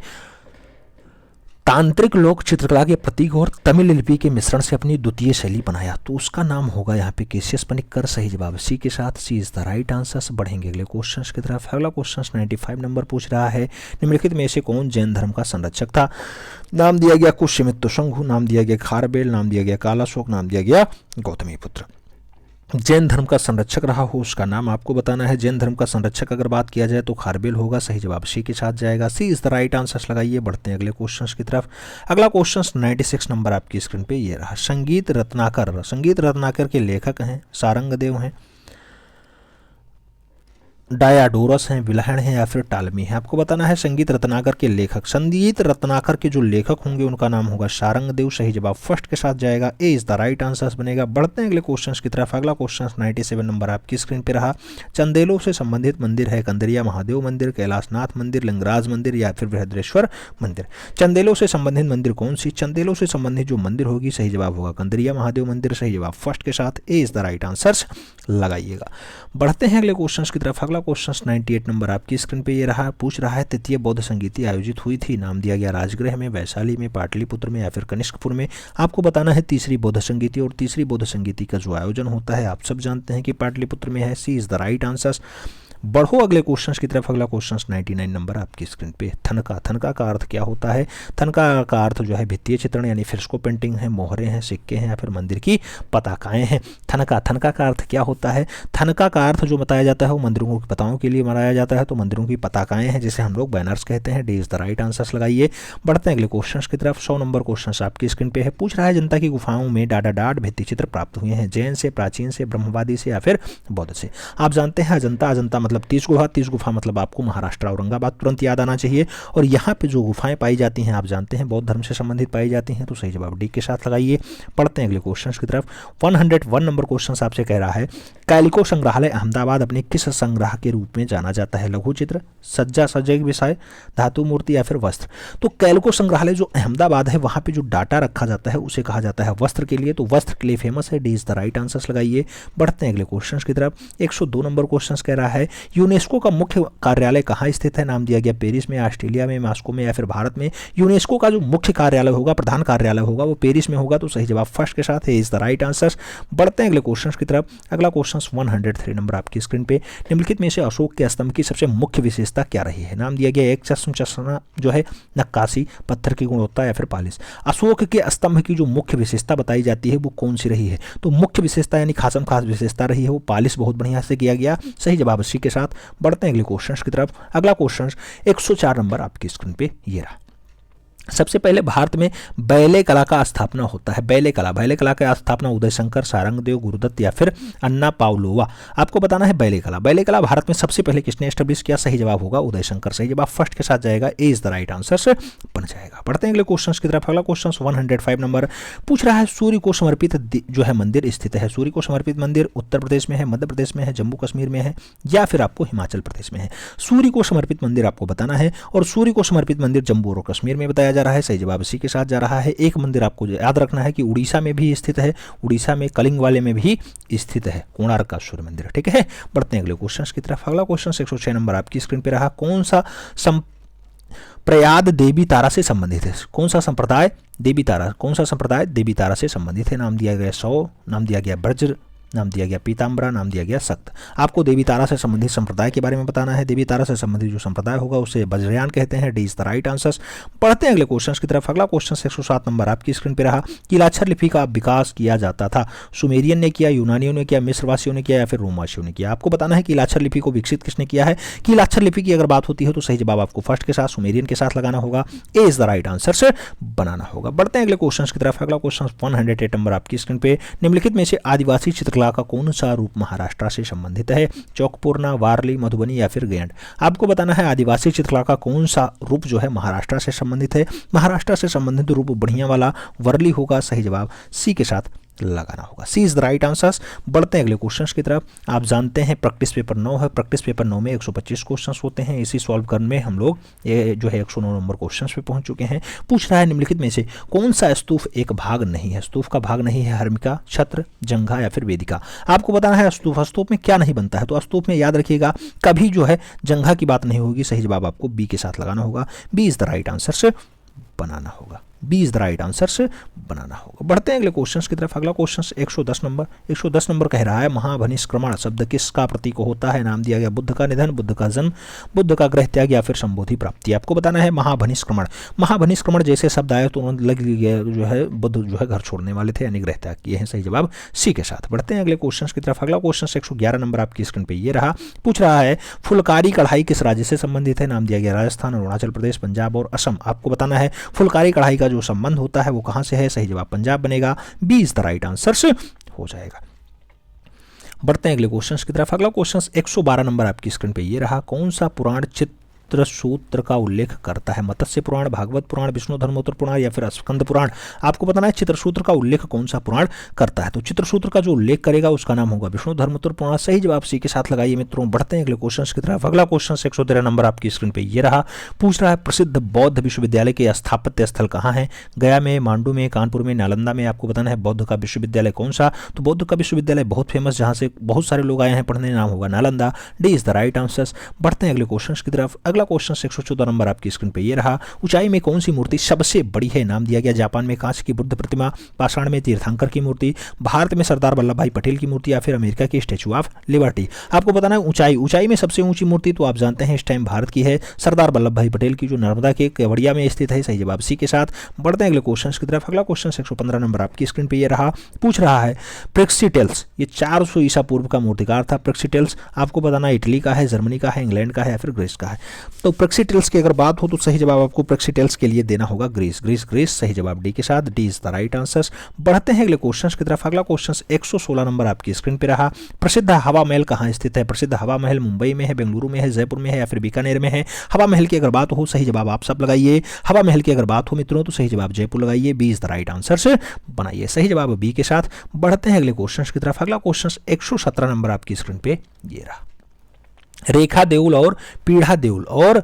तांत्रिक लोक चित्रकला के प्रतीक और तमिल लिपि के मिश्रण से अपनी द्वितीय शैली बनाया? तो उसका नाम होगा यहाँ पे KCS पनिक्कर। सही जवाब सी के साथ। सी इज द राइट आंसर। बढ़ेंगे अगले क्वेश्चन की तरफ। अगला क्वेश्चन 95 नंबर पूछ रहा है निम्नलिखित में से कौन जैन धर्म का संरक्षक था? नाम दिया गया कुश्यमित्तो शंभु, नाम दिया गया खारबेल, नाम दिया गया कालाशोक, नाम दिया गया गौतमीपुत्र। जैन धर्म का संरक्षक रहा हो उसका नाम आपको बताना है। जैन धर्म का संरक्षक अगर बात किया जाए तो खारबेल होगा। सही जवाब सी के साथ जाएगा। सी इज द राइट आंसर लगाइए। बढ़ते हैं अगले क्वेश्चन की तरफ। अगला क्वेश्चन 96 नंबर आपकी स्क्रीन पे ये रहा। संगीत रत्नाकर के लेखक हैं सारंगदेव हैं, डायाडोरस हैं, विलहण हैं या फिर टालमी है? आपको बताना है संगीत रत्नाकर के लेखक। संगीत रत्नाकर के जो लेखक होंगे उनका नाम होगा सारंगदेव। सही जवाब फर्स्ट के साथ जाएगा। ए इज द राइट आंसर बनेगा। बढ़ते हैं अगले क्वेश्चन की तरफ। अगला क्वेश्चन 97 नंबर आपकी स्क्रीन पे रहा। चंदेलों से संबंधित मंदिर है कंदरिया महादेव मंदिर, कैलाशनाथ मंदिर, लिंगराज मंदिर या फिर बृहदेश्वर मंदिर? चंदेलों से संबंधित मंदिर कौन सी? चंदेलों से संबंधित जो मंदिर होगी सही जवाब होगा कंदरिया महादेव मंदिर। सही जवाब फर्स्ट के साथ। ए इज द राइट आंसर लगाइएगा। बढ़ते हैं अगले क्वेश्चन की तरफ। अगला क्वेश्चन 98 नंबर आपकी स्क्रीन पे ये रहा। पूछ रहा है तृतीय बौद्ध संगीति आयोजित हुई थी? नाम दिया गया राजगृह में, वैशाली में, पाटलिपुत्र में या फिर कनिष्कपुर में? आपको बताना है तीसरी बौद्ध संगीति, और तीसरी बौद्ध संगीति का जो आयोजन होता है आप सब जानते हैं कि पाटलिपुत्र में है। सी इज द राइट आंसर। बढ़ो अगले क्वेश्चन की तरफ। अगला क्वेश्चन 99 नंबर आपकी स्क्रीन पे। थनका, थनका का अर्थ क्या होता है? थनका का अर्थ जो है भित्तीय चित्रण यानी फ्रेस्को पेंटिंग है, मोहरे हैं, सिक्के हैं या फिर मंदिर की पताकाएं हैं। थनका, थनका का अर्थ क्या होता है? थनका का अर्थ जो बताया जाता है वो मंदिरों की पताओं के लिए बनाया जाता है, तो मंदिरों की पताकाएं हैं जिसे हम लोग बैनर्स कहते हैं। D is the right answers लगाइए। बढ़ते हैं अगले क्वेश्चन की तरफ। 100 नंबर क्वेश्चन आपकी स्क्रीन पे है। पूछ रहा है जनता की गुफाओं में डाडा डाड भित्ति चित्र प्राप्त हुए हैं, जैन से, प्राचीन से, ब्रह्मवादी से या फिर बौद्ध से। आप जानते हैं अजंता, अजंता मतलब 30 गुफा, 30 गुफा मतलब आपको महाराष्ट्र औरंगाबाद तुरंत याद आना चाहिए। और यहाँ पे जो गुफाएं पाई जाती हैं आप जानते हैं बौद्ध धर्म से संबंधित पाई जाती हैं, तो सही जवाब डी के साथ लगाइए। पढ़ते हैं अगले क्वेश्चन की तरफ। 101 नंबर क्वेश्चन आपसे कह रहा है कैलिको संग्रहालय अहमदाबाद अपने किस संग्रह के रूप में जाना जाता है? लघु चित्र, सज्जा सज्जय विषय, धातु मूर्ति या फिर वस्त्र। तो कैलिको संग्रहालय जो अहमदाबाद है वहाँ पे जो डाटा रखा जाता है उसे कहा जाता है वस्त्र के लिए, तो वस्त्र के लिए फेमस है। D is the right answers लगाइए। बढ़ते हैं अगले क्वेश्चन की तरफ। 102 नंबर क्वेश्चन कह रहा है यूनेस्को का मुख्य कार्यालय कहाँ स्थित है? नाम दिया गया पेरिस में, ऑस्ट्रेलिया में, मॉस्को में या फिर भारत में। यूनेस्को का जो मुख्य कार्यालय होगा, प्रधान कार्यालय होगा, वो पेरिस में होगा, तो सही जवाब फर्स्ट के साथ है, इज द राइट आंसर्स। बढ़ते हैं अगले क्वेश्चन की तरफ। अगला क्वेश्चन 103 नंबर आपकी स्क्रीन पे। निम्नलिखित में से अशोक के स्तंभ की सबसे मुख्य विशेषता क्या रही है? नाम दिया गया एक चश्मा जो है, नक्काशी, पत्थर की गुणवत्ता या फिर पालिश। अशोक के स्तंभ की जो मुख्य विशेषता बताई जाती है वो कौन सी रही है? तो मुख्य विशेषता यानी खासम खास विशेषता रही है वो पालिश बहुत बढ़िया से किया गया, सही जवाब इसी के साथ। बढ़ते हैं अगले क्वेश्चन की तरफ। अगला क्वेश्चन 104 नंबर आपकी स्क्रीन पे ये रहा। सबसे पहले भारत में बैले कला का स्थापना होता है। बैले कला, बैले कला का स्थापना उदय शंकर, सारंगदेव, गुरुदत्त या फिर अन्ना पाउलोवा। आपको बताना है बैले कला। बैले कला भारत में सबसे पहले किसने एस्टेब्लिश किया? सही जवाब होगा उदय शंकर, सही जवाब फर्स्ट के साथ जाएगा, ए इज द राइट आंसर से बन जाएगा। बढ़ते हैं अगले क्वेश्चन की तरफ। अगला क्वेश्चन 105 नंबर पूछ रहा है सूर्य को समर्पित जो है मंदिर स्थित है। सूर्य को समर्पित मंदिर उत्तर प्रदेश में है, मध्य प्रदेश में है, जम्मू कश्मीर में है या फिर आपको हिमाचल प्रदेश में है। सूर्य को समर्पित मंदिर आपको बताना है और सूर्य को समर्पित मंदिर जम्मू और कश्मीर में बताया जा रहा है, सही जवाब इसी के साथ जा रहा है। एक मंदिर आपको याद रखना है कि उड़ीसा में भी स्थित है, उड़ीसा में कलिंग वाले में भी स्थित है, कोणार्क का सूर्य मंदिर, ठीक है। बढ़ते हैं अगले क्वेश्चन की तरफ। अगला क्वेश्चन 106 नंबर आपकी स्क्रीन पे रहा। कौन सा प्रयाद देवी तारा से संबंधित है? कौन सा संप्रदाय देवी तारा, कौन सा संप्रदाय देवी तारा से संबंधित है? नाम दिया गया सौ, नाम दिया गया ब्रज, नाम दिया गया पीताम्बरा, नाम दिया गया सक्त। आपको देवी तारा से संबंधित संप्रदाय के बारे में बताना है। देवी तारा से संबंधित जो संप्रदाय होगा उसे वज्रयान कहते हैं, D is the right answers. पढ़ते हैं अगले क्वेश्चन की तरफ। अगला क्वेश्चन 107 नंबर आपकी स्क्रीन पे रहा। किलाक्षर लिपि का विकास किया जाता था, सुमेरियन ने किया, यूनानियों ने किया, मिस्रवासियों ने किया या फिर रोमवासियों ने किया? आपको बताना है किलाक्षर लिपि को विकसित किसने किया है। किलाक्षर लिपि की अगर बात होती है तो सही जवाब आपको फर्स्ट के साथ सुमेरियन के साथ लगाना होगा, ए इज द राइट आंसर से बनाना होगा। बढ़ते हैं अगले क्वेश्चन की तरफ। अगला क्वेश्चन 108 नंबर आपकी स्क्रीन पे। निम्नलिखित में से आदिवासी चित्रकला का कौन सा रूप महाराष्ट्र से संबंधित है? चौकपूर्णा, वारली, मधुबनी या फिर गैंड? आपको बताना है आदिवासी चित्रकला का कौन सा रूप जो है महाराष्ट्र से संबंधित है। महाराष्ट्र से संबंधित रूप बढ़िया वाला वर्ली होगा, सही जवाब सी के साथ लगाना होगा, सी इज द राइट आंसर्स। बढ़ते हैं अगले क्वेश्चन की तरफ। आप जानते हैं प्रैक्टिस पेपर 9 है, प्रैक्टिस पेपर 9 में 125 क्वेश्चन होते हैं। इसी सॉल्व करने में हम लोग ये जो है 109 नंबर क्वेश्चन पे पहुंच चुके हैं। पूछ रहा है निम्नलिखित में से कौन सा स्तूप एक भाग नहीं है? स्तूप का भाग नहीं है हर्मिका, छत्र, जंघा या फिर वेदिका? आपको बताना है स्तूप, स्तूप में क्या नहीं बनता है? तो स्तूप में याद रखिएगा कभी जो है जंघा की बात नहीं होगी, सही जवाब आपको बी के साथ लगाना होगा, B is the right answer से बनाना होगा, B is the right answer से बनाना होगा। बढ़ते हैं अगले क्वेश्चन की तरफ। अगला क्वेश्चन 110 नंबर कह रहा है महाभनिष्क्रमण शब्द किसका प्रतीक होता है? नाम दिया गया बुद्ध का निधन, बुद्ध का जन्म, बुद्ध का गृह त्याग या फिर संबोधि प्राप्ति। आपको बताना है महाभनिष्क्रमण। महाभनिष्क्रमण जैसे शब्द आए तो लग गया जो है बुद्ध जो है घर छोड़ने वाले थे यानी गृह त्याग किए हैं, सही जवाब सी के साथ। बढ़ते हैं अगले क्वेश्चन की तरफ। अगला क्वेश्चन 111 नंबर आपकी स्क्रीन पे ये रहा। पूछ रहा है फुलकारी कढ़ाई किस राज्य से संबंधित है? नाम दिया गया राजस्थान, अरुणाचल प्रदेश, पंजाब और असम। आपको बताना है फुलकारी कढ़ाई का जो संबंध होता है वो कहां से है? सही जवाब पंजाब बनेगा, B is the right answer से हो जाएगा। बढ़ते हैं अगले क्वेश्चन की तरफ। अगला क्वेश्चन 112 नंबर आपकी स्क्रीन पे ये रहा। कौन सा पुराण चित्रसूत्र का उल्लेख करता है? मत्स्य पुराण, भागवत पुराण, विष्णु धर्मोत्तर पुराण या फिर स्कंद पुराण? आपको बताना है चित्रसूत्र का उल्लेख कौन सा पुराण करता है। तो चित्रसूत्र का जो उल्लेख करेगा उसका नाम होगा विष्णु धर्मोत्तर पुराण, सही जवाब सी के साथ लगाइए मित्रों। बढ़ते हैं अगले क्वेश्चन की तरफ। अगला क्वेश्चन 113 नंबर आपकी स्क्रीन पे ये रहा। पूछ रहा है प्रसिद्ध बौद्ध विश्वविद्यालय के स्थापत्य स्थल कहाँ है? गया में, मांडू में, कानपुर में, नालंदा में? आपको बताना है बौद्ध का विश्वविद्यालय कौन सा? तो बौद्ध का विश्वविद्यालय बहुत फेमस जहाँ से बहुत सारे लोग आए हैं पढ़ने, नाम होगा Nalanda, D is the right answer. बढ़ते हैं अगले क्वेश्चन की तरफ। अगला अगला क्वेश्चन 114 नंबर आपकी स्क्रीन पे ये रहा, ऊंचाई में कौन सी मूर्ति सबसे बड़ी है? नाम दिया गया जापान में कांच की बुद्ध प्रतिमा, पाषाण में तीर्थंकर की मूर्ति, भारत में सरदार वल्लभ भाई पटेल की मूर्ति या फिर अमेरिका की स्टैचू ऑफ लिबर्टी। आपको बताना है ऊंचाई में सबसे ऊंची मूर्ति तो आप जानते हैं इस टाइम भारत की है सरदार वल्लभ भाई पटेल की, जो नर्मदा के केवड़िया में स्थित है। सही जवाब सी के साथ बढ़ते हैं अगले क्वेश्चन की तरफ। अगला क्वेश्चन 115 नंबर आपकी स्क्रीन पे ये रहा, पूछ रहा है प्रेक्सिटेल्स, ये 400 ईसा पूर्व का मूर्तिकार था। प्रेक्सिटेल्स आपको बताना इटली का है, जर्मनी का है, इंग्लैंड का है या फिर ग्रीस का है। तो प्रेक्सिटेल्स की अगर बात हो तो सही जवाब आपको प्रेक्सिटेल्स के लिए देना होगा ग्रीस। सही जवाब डी के साथ, D is the right answer. बढ़ते हैं अगले क्वेश्चन की तरफ। अगला क्वेश्चन 116 नंबर आपकी स्क्रीन पे रहा, प्रसिद्ध हवा महल कहाँ स्थित है? प्रसिद्ध हवा महल मुंबई में है, बेंगलुरु में है, जयपुर में है या फिर बीकानेर में है। हवा महल की अगर बात हो, सही जवाब आप सब लगाइए। हवा महल की अगर बात हो मित्रों तो सही जवाब जयपुर लगाइए, B is the right answer से बनाइए। सही जवाब बी के साथ। बढ़ते हैं अगले क्वेश्चन की तरफ। अगला क्वेश्चन 117 नंबर आपकी स्क्रीन पे ये रहा, रेखा देउल और पीढ़ा देउल और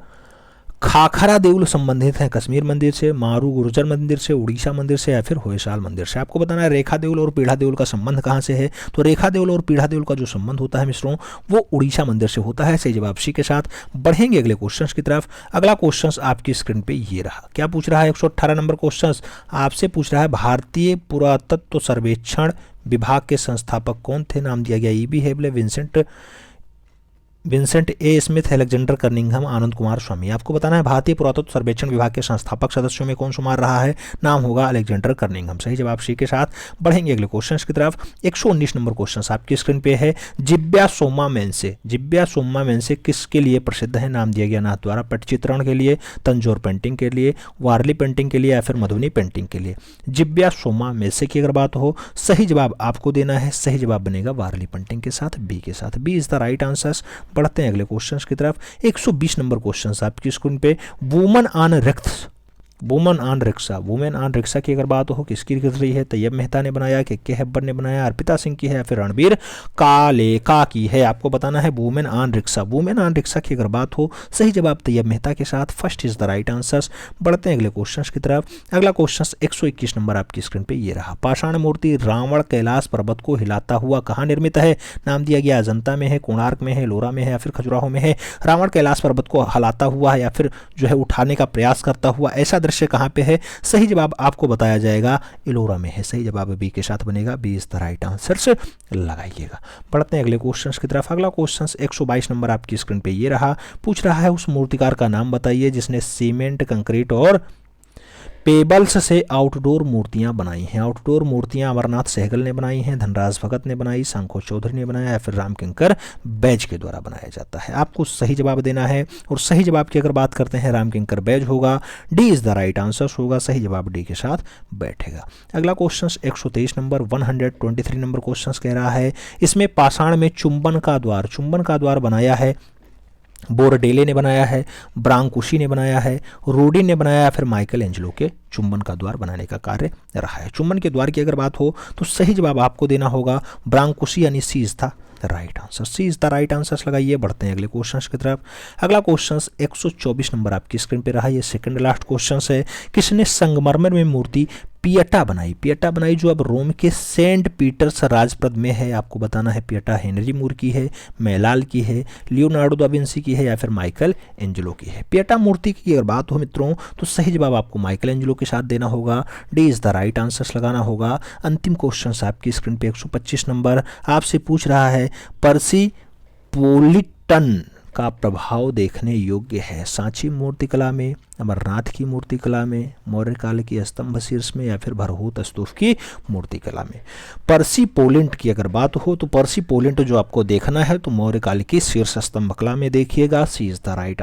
खाखरा देउल संबंधित हैं कश्मीर मंदिर से, मारू गुर्जर मंदिर से, उड़ीसा मंदिर से या फिर होयसाल मंदिर से। आपको बताना है रेखा देउल और पीढ़ा देउल का संबंध कहाँ से है? तो रेखा देउल और पीढ़ा देउल का जो संबंध होता है मित्रों वो उड़ीसा मंदिर से होता है। सही जवाब सी के साथ। बढ़ेंगे अगले क्वेश्चन की तरफ। अगला क्वेश्चन आपकी स्क्रीन पे ये रहा, क्या पूछ रहा है? 118 नंबर क्वेश्चन आपसे पूछ रहा है, भारतीय पुरातत्व सर्वेक्षण विभाग के संस्थापक कौन थे? नाम दिया गया E B. Havell, Vincent A Smith, Alexander कर्निंघम, आनंद कुमार स्वामी। आपको बताना है भारतीय पुरातत्व सर्वेक्षण विभाग के संस्थापक सदस्यों में कौन शुमार रहा है? नाम होगा अलेक्जेंडर कर्निंघम। सही जवाब सी के साथ। बढ़ेंगे अगले क्वेश्चन की तरफ। 119 नंबर क्वेश्चन आपकी स्क्रीन पे है, जिब्या सोमा मेंसे किसके लिए प्रसिद्ध है? नाम दिया गया नाथ द्वारा पटचित्रण के लिए, तंजौर पेंटिंग के लिए, वारली पेंटिंग के लिए या फिर मधुबनी पेंटिंग के लिए। जिब्या सोमा मेंसे की अगर बात हो, सही जवाब आपको देना है, सही जवाब बनेगा वारली पेंटिंग के साथ, बी के साथ, B is the right answer. बढ़ते हैं अगले क्वेश्चन की तरफ। 120 नंबर क्वेश्चन आपकी स्क्रीन पे, वुमन ऑन रिक्शा की अगर बात हो किसकी लिख रही है? तैयब मेहता ने बनाया, के हेब्बर ने बनाया, अर्पिता सिंह की है या फिर रणबीर कालेका की है? आपको बताना है वुमेन ऑन रिक्शा की अगर बात हो, सही जवाब तैयब मेहता के साथ, first is the right answer. बढ़ते हैं अगले क्वेश्चन की तरफ। अगला क्वेश्चन 121 नंबर आपकी स्क्रीन पे ये रहा, पाषाण मूर्ति रावण कैलाश पर्वत को हिलाता हुआ कहाँ निर्मित है? नाम दिया गया अजंता में है, कोणार्क में है, लोरा में है या फिर खजुराहो में है। रावण कैलाश पर्वत को हिलाता हुआ है या फिर जो है उठाने का प्रयास करता हुआ ऐसा दृश्य कहाँ पे है? सही जवाब आपको बताया जाएगा इलोरा में है। सही जवाब बी के साथ बनेगा, B is the right answer से लगाइएगा। बढ़ते हैं अगले क्वेश्चन की तरफ। अगला क्वेश्चन 122 नंबर आपकी स्क्रीन पे ये रहा, पूछ रहा है उस मूर्तिकार का नाम बताइए जिसने सीमेंट, कंक्रीट और पेबल्स से आउटडोर मूर्तियां बनाई हैं। आउटडोर मूर्तियां अमरनाथ सहगल ने बनाई हैं, धनराज भगत ने बनाई, शंखो चौधरी ने बनाया या फिर रामकिंकर बैज के द्वारा बनाया जाता है। आपको सही जवाब देना है और सही जवाब की अगर बात करते हैं रामकिंकर बैज होगा, D is the right answer होगा। सही जवाब डी के साथ बैठेगा। अगला क्वेश्चन 123 नंबर 123 नंबर क्वेश्चन कह रहा है, इसमें पाषाण में चुंबन का द्वार बनाया है, बोरडेले ने बनाया है, ब्रांकुशी ने बनाया है, रोडी ने बनाया या फिर माइकल एंजेलो के चुंबन का द्वार बनाने का कार्य रहा है। चुंबन के द्वार की अगर बात हो तो सही जवाब आपको देना होगा ब्रांकुशी यानी C is the right answer, C is the right answer लगाइए। बढ़ते हैं अगले क्वेश्चन की तरफ। अगला क्वेश्चन 124 नंबर आपकी स्क्रीन पे रहा, ये सेकंड लास्ट क्वेश्चन है, किसने संगमरमर में मूर्ति पियटा बनाई जो अब रोम के सेंट पीटर्स राजप्रद में है? आपको बताना है पियटा हेनरी मूर की है, मेलाल की है, लियोनार्डो दा विंसी की है या फिर माइकल एंजेलो की है। पियटा मूर्ति की अगर बात हो मित्रों तो सही जवाब आपको माइकल एंजेलो के साथ देना होगा, D is the right answer लगाना होगा। अंतिम क्वेश्चन आपकी स्क्रीन पे 125 नंबर आपसे पूछ रहा है, पर्सी पोलिटन का प्रभाव देखने योग्य है? सांची मूर्तिकला में, अमरनाथ की मूर्तिकला में, मौर्य काल की स्तंभ शीर्ष में या फिर भरहूत स्तूप की मूर्तिकला में। पर्सी पोलेंट की अगर बात हो तो पर्सी पोलेंट जो आपको देखना है तो मौर्य काल की शीर्ष स्तंभ कला में देखिएगा, सी इज द राइट